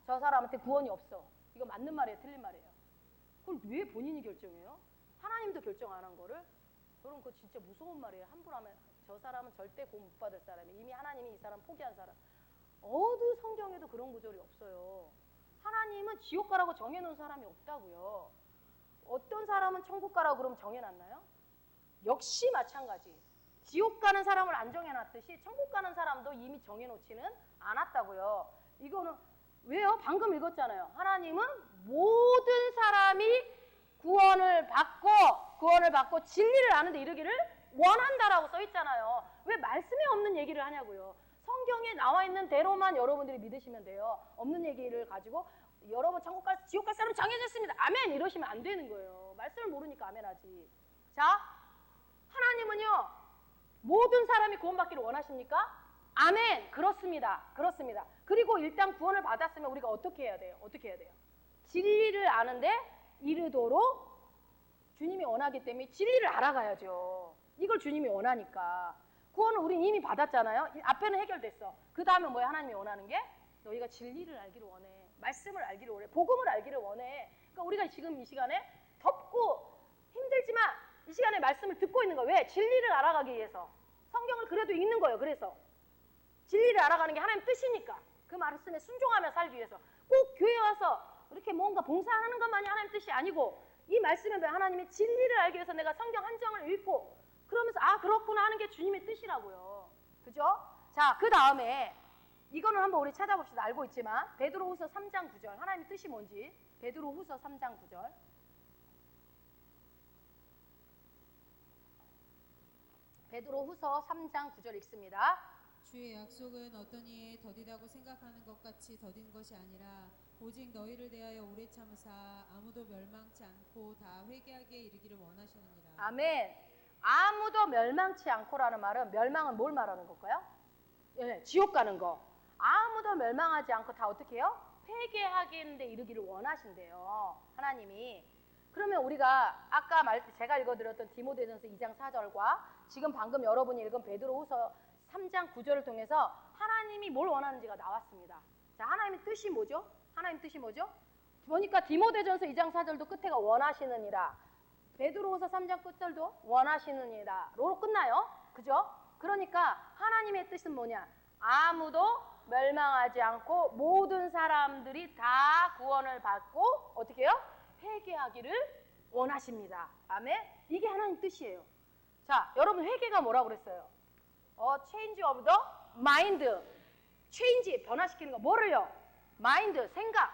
저 사람한테 구원이 없어. 이거 맞는 말이에요, 틀린 말이에요? 그걸 왜 본인이 결정해요? 하나님도 결정 안 한 거를? 여러분 그거 진짜 무서운 말이에요. 함부로 하면 저 사람은 절대 구원 못 받을 사람이에요. 이미 하나님이 이 사람 포기한 사람. 어느 성경에도 그런 구절이 없어요. 하나님은 지옥 가라고 정해놓은 사람이 없다고요. 어떤 사람은 천국 가라고 그러면 정해놨나요? 역시 마찬가지. 지옥 가는 사람을 안 정해놨듯이 천국 가는 사람도 이미 정해놓지는 않았다고요. 이거는 왜요? 방금 읽었잖아요. 하나님은 모든 사람이 구원을 받고 진리를 아는데 이르기를 원한다라고 써있잖아요. 왜 말씀에 없는 얘기를 하냐고요. 성경에 나와 있는 대로만 여러분들이 믿으시면 돼요. 없는 얘기를 가지고 여러분 천국 갈 지옥 갈 사람 정해졌습니다. 아멘 이러시면 안 되는 거예요. 말씀을 모르니까 아멘 하지. 자, 하나님은요 모든 사람이 구원받기를 원하십니까? 아멘. 그렇습니다. 그렇습니다. 그리고 일단 구원을 받았으면 우리가 어떻게 해야 돼요? 어떻게 해야 돼요? 진리를 아는데 이르도록 주님이 원하기 때문에 진리를 알아가야죠. 이걸 주님이 원하니까. 구원을 우린 이미 받았잖아요. 앞에는 해결됐어. 그 다음에 뭐야? 하나님이 원하는 게? 너희가 진리를 알기를 원해. 말씀을 알기를 원해. 복음을 알기를 원해. 그러니까 우리가 지금 이 시간에 덥고 힘들지만 이 시간에 말씀을 듣고 있는 거예요. 왜? 진리를 알아가기 위해서. 성경을 그래도 읽는 거예요. 그래서. 진리를 알아가는 게 하나님 뜻이니까. 그 말씀에 순종하며 살기 위해서. 꼭 교회 와서 이렇게 뭔가 봉사하는 것만이 하나님 뜻이 아니고 이 말씀에 하나님의 진리를 알기 위해서 내가 성경 한 장을 읽고 그러면서 아 그렇구나 하는 게 주님의 뜻이라고요. 그죠? 자, 그 다음에 이거는 한번 우리 찾아봅시다. 알고 있지만 베드로후서 3장 9절 하나님의 뜻이 뭔지 베드로후서 3장 9절 베드로후서 3장 9절 읽습니다. 주의 약속은 어떤 이에 더디다고 생각하는 것 같이 더딘 것이 아니라 오직 너희를 대하여 오래 참으사 아무도 멸망치 않고 다 회개하기에 이르기를 원하시느니라. 아멘. 아무도 멸망치 않고라는 말은 멸망은 뭘 말하는 걸까요? 예, 지옥 가는 거. 아무도 멸망하지 않고 다 어떻게 해요? 회개하기에 이르기를 원하신대요. 하나님이. 그러면 우리가 아까 제가 읽어드렸던 디모데전서 2장 4절과 지금 방금 여러분이 읽은 베드로후서 3장 9절을 통해서 하나님이 뭘 원하는지가 나왔습니다. 자, 하나님의 뜻이 뭐죠? 하나님 뜻이 뭐죠? 보니까 디모데전서 2장 4절도 끝에가 원하시느니라. 베드로후서 3장 끝절도 원하시느니라로 끝나요. 그죠? 그러니까 하나님의 뜻은 뭐냐? 아무도 멸망하지 않고 모든 사람들이 다 구원을 받고 어떻게 해요? 회개하기를 원하십니다. 아멘? 이게 하나님 뜻이에요. 자, 여러분 회개가 뭐라고 그랬어요? change of the mind. change, 변화시키는 거. 뭐를요? mind, 생각.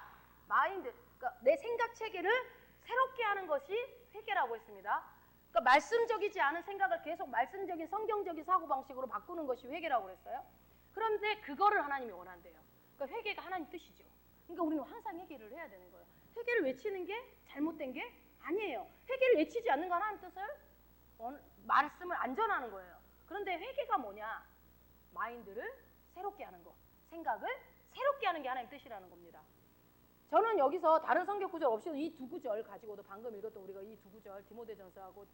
mind, 그러니까 내 생각 체계를 새롭게 하는 것이 회개라고 했습니다. 그러니까 말씀적이지 않은 생각을 계속 말씀적인 성경적인 사고방식으로 바꾸는 것이 회개라고 그랬어요. 그런데 그거를 하나님이 원한대요. 그러니까 회개가 하나님 뜻이죠. 그러니까 우리는 항상 회개를 해야 되는 거예요. 회개를 외치는 게 잘못된 게 아니에요. 회개를 외치지 않는 거 하나님 뜻을 말씀을 안 전하는 거예요. 그런데 회개가 뭐냐? 마인드를 새롭게 하는 거. 생각을 새롭게 하는 게 하나님 뜻이라는 겁니다. 저는 여기서 다른 성경 구절 없이도 이 두 구절 가지고도 방금 읽었던 우리가 이 두 구절 디모데전서하고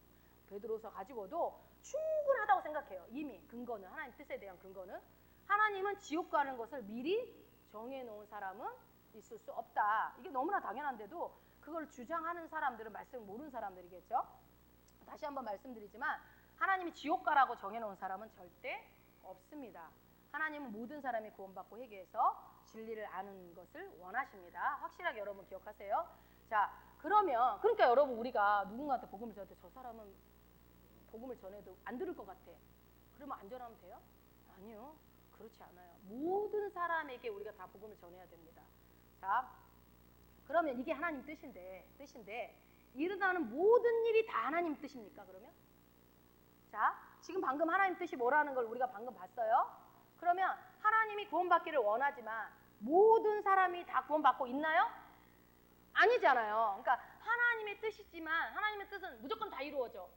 베드로서 가지고도 충분하다고 생각해요. 이미 근거는 하나님 뜻에 대한 근거는 하나님은 지옥 가는 것을 미리 정해놓은 사람은 있을 수 없다. 이게 너무나 당연한데도 그걸 주장하는 사람들은 말씀을 모르는 사람들이겠죠. 다시 한번 말씀드리지만 하나님이 지옥 가라고 정해놓은 사람은 절대 없습니다. 하나님은 모든 사람이 구원받고 회개해서 진리를 아는 것을 원하십니다. 확실하게 여러분 기억하세요. 자, 그러니까 여러분 우리가 누군가한테 복음을 전할 때 저 사람은 복음을 전해도 안 들을 것 같아. 그러면 안 전하면 돼요? 아니요. 그렇지 않아요. 모든 사람에게 우리가 다 복음을 전해야 됩니다. 자, 그러면 이게 하나님 뜻인데 일어나는 모든 일이 다 하나님 뜻입니까? 그러면? 자, 지금 방금 하나님 뜻이 뭐라는 걸 우리가 방금 봤어요. 그러면 하나님이 구원받기를 원하지만 모든 사람이 다 구원받고 있나요? 아니잖아요. 그러니까 하나님의 뜻이지만 하나님의 뜻은 무조건 다 이루어져.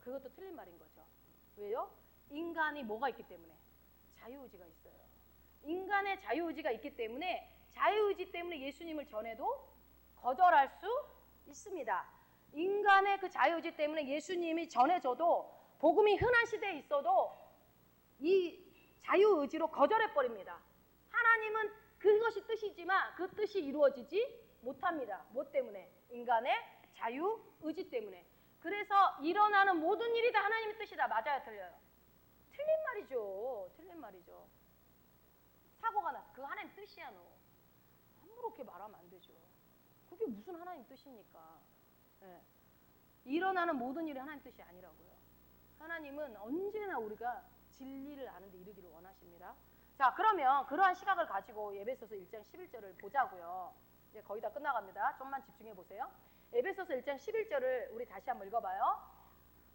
그것도 틀린 말인 거죠. 왜요? 인간이 뭐가 있기 때문에? 자유의지가 있어요. 인간의 자유의지가 있기 때문에 자유의지 때문에 예수님을 전해도 거절할 수 있습니다. 인간의 그 자유의지 때문에 예수님이 전해져도 복음이 흔한 시대에 있어도 이 자유의지로 거절해버립니다. 하나님은 그것이 뜻이지만 그 뜻이 이루어지지 못합니다. 뭐 때문에? 인간의 자유 의지 때문에. 그래서 일어나는 모든 일이 다 하나님의 뜻이다. 맞아요, 틀려요? 틀린 말이죠. 틀린 말이죠. 사고가 났어. 그거 하나님 뜻이야, 너. 함부로 그렇게 말하면 안 되죠. 그게 무슨 하나님 뜻입니까? 네. 일어나는 모든 일이 하나님 뜻이 아니라고요. 하나님은 언제나 우리가 진리를 아는 데 이르기를 원하십니다. 자, 그러면 그러한 시각을 가지고 에베소서 1장 11절을 보자고요. 이제 거의 다 끝나갑니다. 좀만 집중해 보세요. 에베소서 1장 11절을 우리 다시 한번 읽어봐요.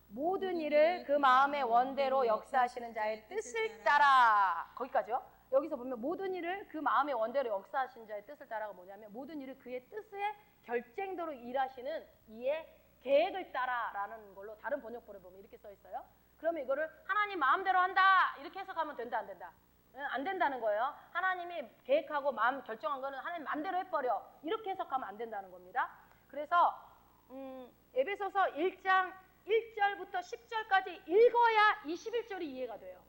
모든 일을 그 마음의 원대로 역사하시는 자의 뜻을 따라. 거기까지요. 여기서 보면 모든 일을 그 마음의 원대로 역사하시는 자의 뜻을 따라가 뭐냐면 모든 일을 그의 뜻의 결정대로 일하시는 이의 계획을 따라라는 걸로 다른 번역본에 보면 이렇게 써 있어요. 그러면 이거를 하나님 마음대로 한다 이렇게 해석하면 된다 안 된다? 안 된다는 거예요. 하나님이 계획하고 마음 결정한 거는 하나님 마음대로 해버려 이렇게 해석하면 안 된다는 겁니다. 그래서 에베소서 1장 1절부터 10절까지 읽어야 이 11절이 이해가 돼요.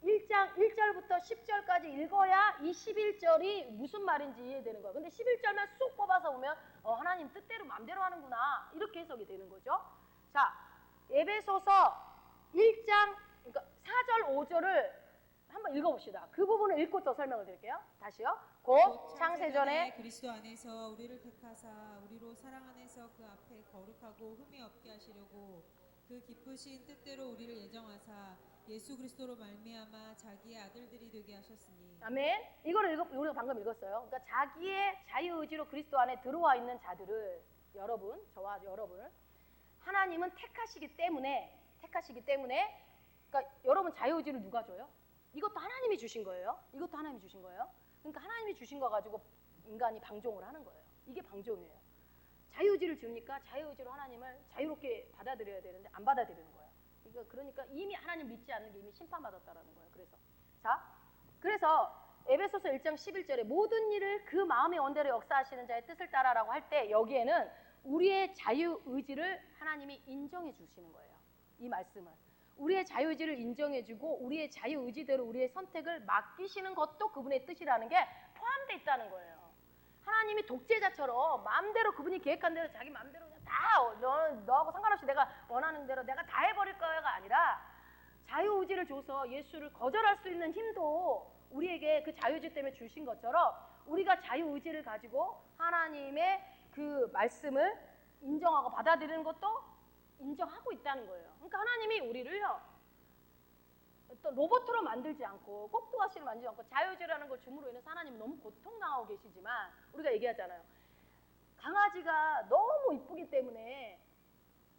1장 1절부터 10절까지 읽어야 이 11절이 무슨 말인지 이해되는 거예요. 근데 11절만 쑥 뽑아서 보면 하나님 뜻대로 마음대로 하는구나 이렇게 해석이 되는 거죠. 자, 에베소서 1장 그러니까 4절 5절을 한번 읽어봅시다. 그 부분을 읽고 또 설명을 드릴게요. 다시요. 곧 창세전에 그리스도 안에서 우리를 택하사 우리로 사랑 안에서 그 앞에 거룩하고 흠이 없게 하시려고 그 기쁘신 뜻대로 우리를 예정하사 예수 그리스도로 말미암아 자기의 아들들이 되게 하셨으니. 아멘. 이거를 우리가 방금 읽었어요. 그러니까 자기의 자유의지로 그리스도 안에 들어와 있는 자들을 여러분, 저와 여러분을 하나님은 택하시기 때문에 그러니까 여러분 자유의지를 누가 줘요? 이것도 하나님이 주신 거예요. 이것도 하나님이 주신 거예요. 그러니까 하나님이 주신 거 가지고 인간이 방종을 하는 거예요. 이게 방종이에요. 자유의지를 주니까 자유의지로 하나님을 자유롭게 받아들여야 되는데 안 받아들이는 거예요. 그러니까 이미 하나님 믿지 않는 게 이미 심판받았다라는 거예요. 그래서 에베소서 1장 11절에 모든 일을 그 마음의 원대로 역사하시는 자의 뜻을 따라라고 할 때 여기에는 우리의 자유의지를 하나님이 인정해 주시는 거예요. 이 말씀은 우리의 자유의지를 인정해주고 우리의 자유의지대로 우리의 선택을 맡기시는 것도 그분의 뜻이라는 게 포함되어 있다는 거예요. 하나님이 독재자처럼 마음대로 그분이 계획한 대로 자기 마음대로 그냥 다 너하고 상관없이 내가 원하는 대로 내가 다 해버릴 거야가 아니라 자유의지를 줘서 예수를 거절할 수 있는 힘도 우리에게 그 자유의지 때문에 주신 것처럼 우리가 자유의지를 가지고 하나님의 그 말씀을 인정하고 받아들이는 것도 인정하고 있다는 거예요. 그러니까 하나님이 우리를요 어떤 로봇으로 만들지 않고 꼭두가시로 만들지 않고 자유의지라는 걸 줌으로 인해서 하나님이 너무 고통당하고 계시지만 우리가 얘기하잖아요. 강아지가 너무 이쁘기 때문에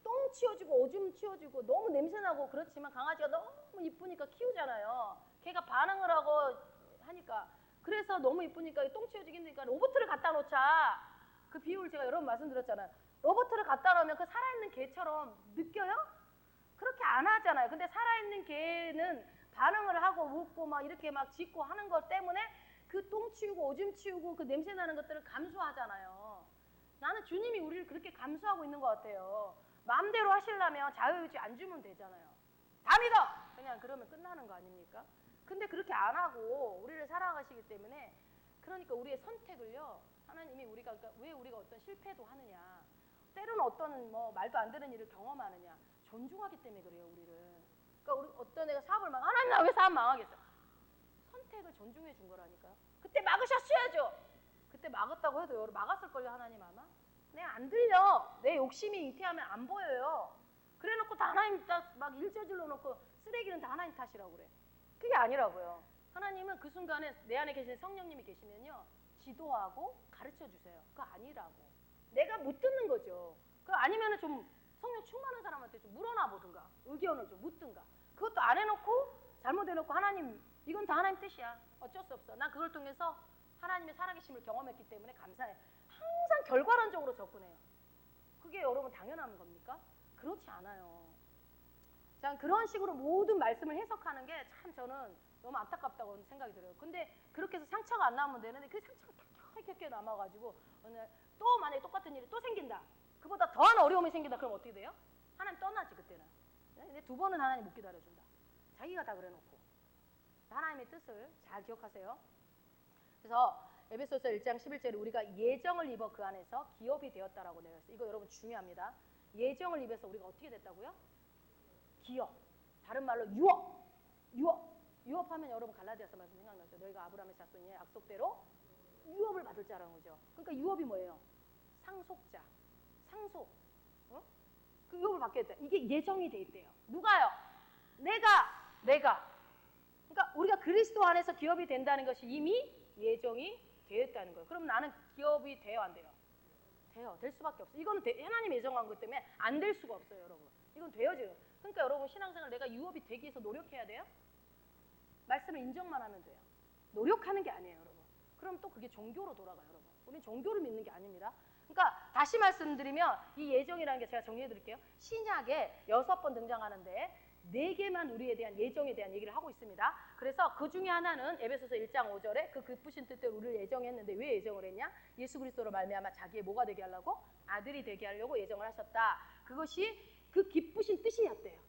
똥 치워주고 오줌 치워주고 너무 냄새나고 그렇지만 강아지가 너무 이쁘니까 키우잖아요. 걔가 반응을 하고 하니까 그래서 너무 이쁘니까 똥 치워주기 힘드니까 로봇을 갖다 놓자. 그 비유를 제가 여러 번 말씀드렸잖아요. 로봇을 갖다 놓으면 그 살아있는 개처럼 느껴요? 그렇게 안 하잖아요. 근데 살아있는 개는 반응을 하고 웃고 막 이렇게 막 짖고 하는 것 때문에 그 똥 치우고 오줌 치우고 그 냄새 나는 것들을 감수하잖아요. 나는 주님이 우리를 그렇게 감수하고 있는 것 같아요. 마음대로 하시려면 자유의지 안 주면 되잖아요. 다 믿어! 그냥 그러면 끝나는 거 아닙니까? 근데 그렇게 안 하고 우리를 사랑하시기 때문에 그러니까 우리의 선택을요 하나님이 우리가 그러니까 왜 우리가 어떤 실패도 하느냐 때로는 어떤 뭐 말도 안 되는 일을 경험하느냐 존중하기 때문에 그래요 우리를. 그러니까 우리 어떤 애가 사업을 하나님 나 왜 사업 망하겠어? 선택을 존중해 준 거라니까요. 그때 막으셨어야죠. 그때 막았다고 해도 막았을걸요 하나님 아마. 내가 안 들려. 내 욕심이 잉태하면 안 보여요. 그래놓고 다 하나님 막 일저질러 놓고 쓰레기는 다 하나님 탓이라고 그래. 그게 아니라고요. 하나님은 그 순간에 내 안에 계신 성령님이 계시면요 지도하고 가르쳐 주세요. 그거 아니라고. 내가 못 듣는 거죠. 그 아니면은 좀 성령 충만한 사람한테 좀 물어나 보든가 의견을 좀 묻든가. 그것도 안 해놓고 잘못해놓고 하나님 이건 다 하나님 뜻이야. 어쩔 수 없어. 난 그걸 통해서 하나님의 살아계심을 경험했기 때문에 감사해. 항상 결과론적으로 접근해요. 그게 여러분 당연한 겁니까? 그렇지 않아요. 자, 그런 식으로 모든 말씀을 해석하는 게 참 저는 너무 안타깝다고 생각이 들어요. 근데 그렇게 해서 상처가 안 나오면 되는데 그 상처가 탁탁 남아가지고 오늘 또 만약에 똑같은 일이 또 생긴다. 그보다 더한 어려움이 생긴다. 그럼 어떻게 돼요? 하나님 떠나지 그때는. 근데 두 번은 하나님 못 기다려준다. 자기가 다 그래놓고. 하나님의 뜻을 잘 기억하세요. 그래서 에베소서 1장 11절에 우리가 예정을 입어 그 안에서 기업이 되었다라고 되어 있어요. 이거 여러분 중요합니다. 예정을 입어서 우리가 어떻게 됐다고요? 기업. 다른 말로 유업. 유업하면 여러분 갈라디아서 말씀 생각나죠. 너희가 아브라함의 자손이의 약속대로 유업을 받을 자라는 거죠. 그러니까 유업이 뭐예요? 상속자. 상속. 그 유업을 받게 됐다. 이게 예정이 돼 있대요. 누가요? 내가. 그러니까 우리가 그리스도 안에서 기업이 된다는 것이 이미 예정이 되었다는 거예요. 그럼 나는 기업이 돼요, 안 돼요? 돼요. 될 수밖에 없어요. 이거는 하나님이 예정한 것 때문에 안 될 수가 없어요, 여러분. 이건 돼요, 지금. 그러니까 여러분 신앙생활 내가 유업이 되기 위해서 노력해야 돼요? 말씀을 인정만 하면 돼요. 노력하는 게 아니에요, 여러분. 그럼 또 그게 종교로 돌아가요, 여러분. 우리는 종교를 믿는 게 아닙니다. 그러니까 다시 말씀드리면 이 예정이라는 게 제가 정리해 드릴게요. 신약에 6번 등장하는데 4개만 우리에 대한 예정에 대한 얘기를 하고 있습니다. 그래서 그 중에 하나는 에베소서 1장 5절에 그 기쁘신 뜻대로 우리를 예정했는데 왜 예정을 했냐? 예수 그리스도로 말미암아 자기의 뭐가 되게 하려고? 아들이 되게 하려고 예정을 하셨다. 그것이 그 기쁘신 뜻이었대요.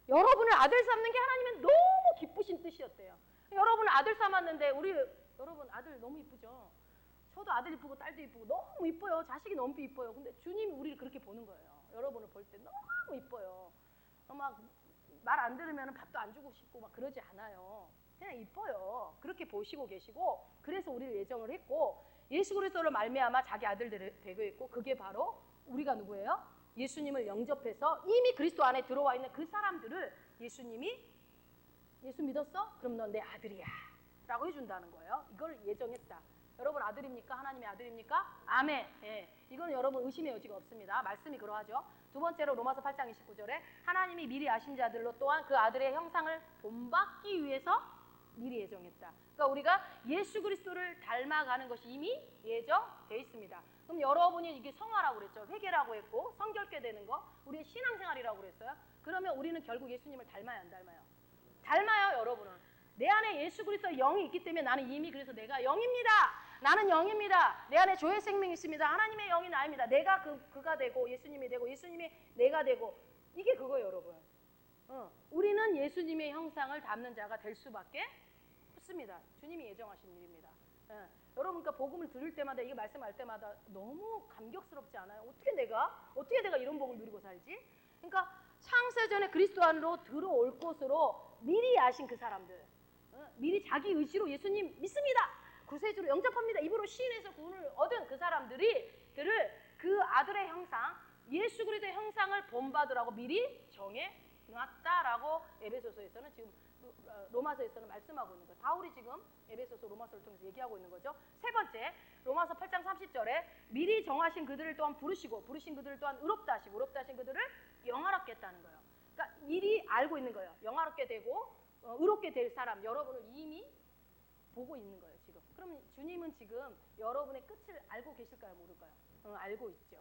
여러분을 아들 삼는 게 하나님은 너무 기쁘신 뜻이었대요. 여러분을 아들 삼았는데 여러분 아들 너무 이쁘죠? 저도 아들 이쁘고 딸도 이쁘고 너무 이뻐요. 자식이 너무 이뻐요. 근데 주님이 우리를 그렇게 보는 거예요. 여러분을 볼 때 너무 이뻐요. 막 말 안 들으면 밥도 안 주고 싶고 막 그러지 않아요. 그냥 이뻐요. 그렇게 보시고 계시고 그래서 우리를 예정을 했고 예수 그리스도로 말미암아 자기 아들들을 되고 있고 그게 바로 우리가 누구예요? 예수님을 영접해서 이미 그리스도 안에 들어와 있는 그 사람들을 예수님이 예수 믿었어? 그럼 넌 내 아들이야 라고 해준다는 거예요. 이걸 예정했다. 여러분 아들입니까? 하나님의 아들입니까? 아멘. 예. 이건 여러분 의심의 여지가 없습니다. 말씀이 그러하죠. 두 번째로 로마서 8장 29절에 하나님이 미리 아신 자들로 또한 그 아들의 형상을 본받기 위해서 미리 예정했다. 그러니까 우리가 예수 그리스도를 닮아가는 것이 이미 예정되어 있습니다. 그럼 여러분이 이게 성화라고 그랬죠. 회개라고 했고 성결케 되는 거 우리의 신앙생활이라고 그랬어요. 그러면 우리는 결국 예수님을 닮아요, 안 닮아요? 닮아요, 여러분은. 내 안에 예수 그리스도의 영이 있기 때문에 나는 이미 그래서 내가 영입니다. 나는 영입니다. 내 안에 조의 생명이 있습니다. 하나님의 영이 나입니다. 내가 그가 되고 예수님이 되고 예수님이 내가 되고 이게 그거예요, 여러분. 우리는 예수님의 형상을 담는 자가 될 수밖에 없습니다. 주님이 예정하신 일입니다. 여러분 그러니까 복음을 들을 때마다 이게 말씀할 때마다 너무 감격스럽지 않아요? 어떻게 내가 이런 복을 누리고 살지? 그러니까 창세전에 그리스도 안으로 들어올 곳으로 미리 아신 그 사람들, 미리 자기 의지로 예수님 믿습니다. 구세주로 영접합니다. 입으로 시인해서 구원을 얻은 그 사람들을 그 아들의 형상, 예수 그리스도의 형상을 본받으라고 미리 정해 놨다라고 에베소서에서는 지금 로마서에서는 말씀하고 있는 거예요. 바울이 지금 에베소서 로마서를 통해서 얘기하고 있는 거죠. 세 번째, 로마서 8장 30절에 미리 정하신 그들을 또한 부르시고 부르신 그들을 또한 의롭다 하신 그들을 영화롭게 했다는 거예요. 그러니까 미리 알고 있는 거예요. 영화롭게 되고 의롭게 될 사람 여러분을 이미 보고 있는 거예요, 지금. 그럼 주님은 지금 여러분의 끝을 알고 계실까요, 모를까요? 알고 있죠.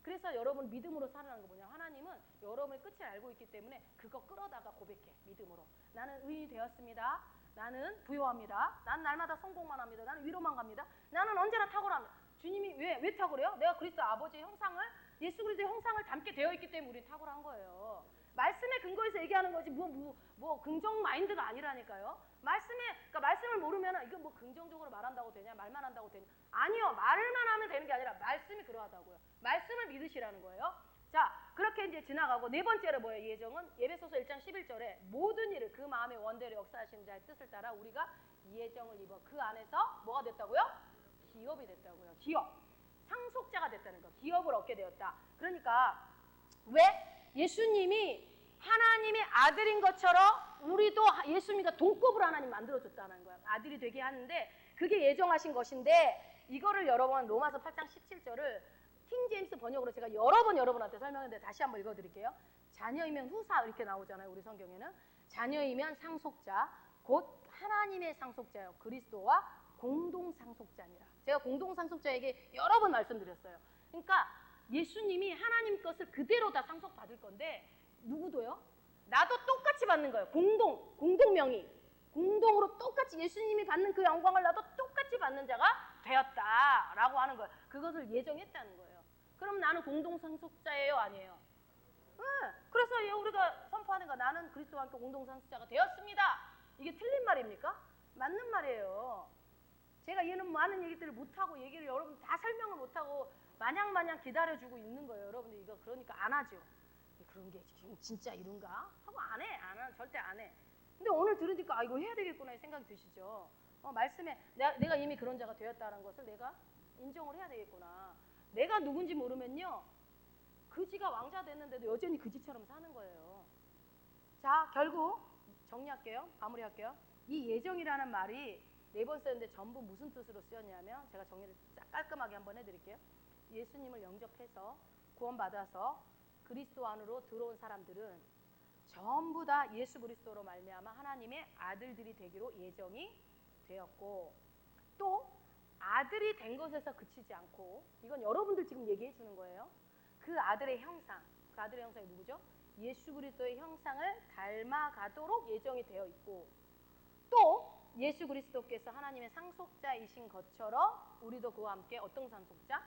그래서 여러분 믿음으로 살아가는 거 뭐냐? 하나님은 여러분의 끝을 알고 있기 때문에 그거 끌어다가 고백해, 믿음으로. 나는 의인이 되었습니다. 나는 부요합니다. 나는 날마다 성공만 합니다. 나는 위로만 갑니다. 나는 언제나 탁월합니다. 주님이 왜 탁월해요? 내가 그리스도 아버지의 형상을, 예수 그리스도의 형상을 담게 되어 있기 때문에 우리는 탁월한 거예요. 말씀에 근거해서 얘기하는 거지 뭐 긍정 마인드가 아니라니까요. 그러니까 말씀을 모르면 이거 뭐 긍정적으로 말한다고 되냐, 말만 한다고 되냐? 아니요, 말만 하면 되는 게 아니라 말씀이 그러하다고요. 말씀을 믿으시라는 거예요. 자, 그렇게 이제 지나가고 네 번째로 뭐예요? 예정은 에베소서 1장 11절에 모든 일을 그 마음의 원대로 역사하시는 자의 뜻을 따라 우리가 예정을 입어 그 안에서 뭐가 됐다고요? 기업이 됐다고요. 기업. 상속자가 됐다는 거. 기업을 얻게 되었다. 그러니까 왜? 예수님이 하나님의 아들인 것처럼 우리도 예수님과 동급을 하나님 만들어줬다는 거예요. 아들이 되게 하는데 그게 예정하신 것인데 이거를 여러분 로마서 8장 17절을 킹제임스 번역으로 제가 여러 번 여러분한테 설명했는데 다시 한번 읽어드릴게요. 자녀이면 후사 이렇게 나오잖아요. 우리 성경에는. 자녀이면 상속자 곧 하나님의 상속자요. 그리스도와 공동상속자니라. 제가 공동상속자에게 여러 번 말씀드렸어요. 그러니까 예수님이 하나님 것을 그대로 다 상속받을 건데 누구도요? 나도 똑같이 받는 거예요. 공동명의. 공동으로 똑같이 예수님이 받는 그 영광을 나도 똑같이 받는 자가 되었다라고 하는 거예요. 그것을 예정했다는 거예요. 그럼 나는 공동상속자예요? 아니에요? 네. 그래서 우리가 선포하는 거 나는 그리스도와 함께 공동상속자가 되었습니다. 이게 틀린 말입니까? 맞는 말이에요. 제가 얘는 많은 얘기들을 못하고 얘기를 여러분 다 설명을 못하고 마냥 기다려주고 있는 거예요. 여러분들 이거 그러니까 안 하죠. 그런 게 지금 진짜 이런가? 하고 안 해. 절대 안 해. 근데 오늘 들으니까 아 이거 해야 되겠구나 생각이 드시죠. 말씀에 내가 이미 그런 자가 되었다는 것을 내가 인정을 해야 되겠구나. 내가 누군지 모르면요. 그지가 왕자 됐는데도 여전히 그지처럼 사는 거예요. 자, 결국 정리할게요. 마무리할게요. 이 예정이라는 말이 4번 쓰였는데 전부 무슨 뜻으로 쓰였냐면 제가 정리를 딱 깔끔하게 한번 해드릴게요. 예수님을 영접해서 구원받아서 그리스도 안으로 들어온 사람들은 전부 다 예수 그리스도로 말미암아 하나님의 아들들이 되기로 예정이 되었고, 또 아들이 된 것에서 그치지 않고, 이건 여러분들 지금 얘기해 주는 거예요. 그 아들의 형상, 그 아들의 형상이 누구죠? 예수 그리스도의 형상을 닮아가도록 예정이 되어 있고, 또 예수 그리스도께서 하나님의 상속자이신 것처럼 우리도 그와 함께 어떤 상속자?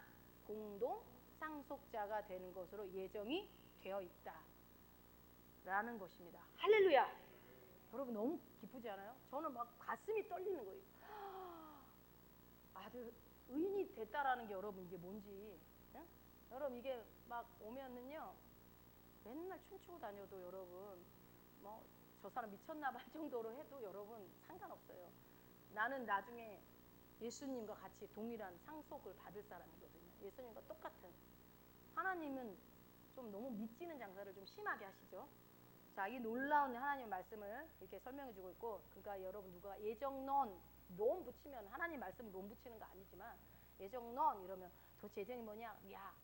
공동 상속자가 되는 것으로 예정이 되어 있다 라는 것입니다. 할렐루야. 여러분 너무 기쁘지 않아요? 저는 막 가슴이 떨리는 거예요. 아들 의인이 됐다라는 게 여러분 이게 뭔지, 응? 여러분 이게 막 오면은요 맨날 춤추고 다녀도 여러분 뭐 저 사람 미쳤나 봐 정도로 해도 여러분 상관없어요. 나는 나중에 예수님과 같이 동일한 상속을 받을 사람이거든요. 예수님과 똑같은. 하나님은 좀 너무 미치는 장사를 좀 심하게 하시죠. 자, 이 놀라운 하나님의 말씀을 이렇게 설명해 주고 있고, 그러니까 여러분 누가 예정론 논 붙이면 하나님 말씀 논 붙이는 거 아니지만 예정론 이러면 도대체 예정이 뭐냐? 야,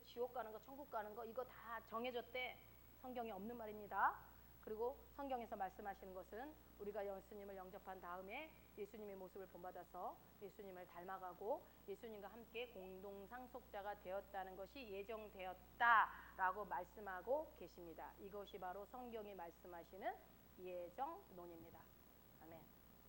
지옥 가는 거 천국 가는 거 이거 다 정해졌대. 성경에 없는 말입니다. 그리고 성경에서 말씀하시는 것은 우리가 예수님을 영접한 다음에 예수님의 모습을 본받아서 예수님을 닮아가고 예수님과 함께 공동 상속자가 되었다는 것이 예정되었다라고 말씀하고 계십니다. 이것이 바로 성경이 말씀하시는 예정론입니다.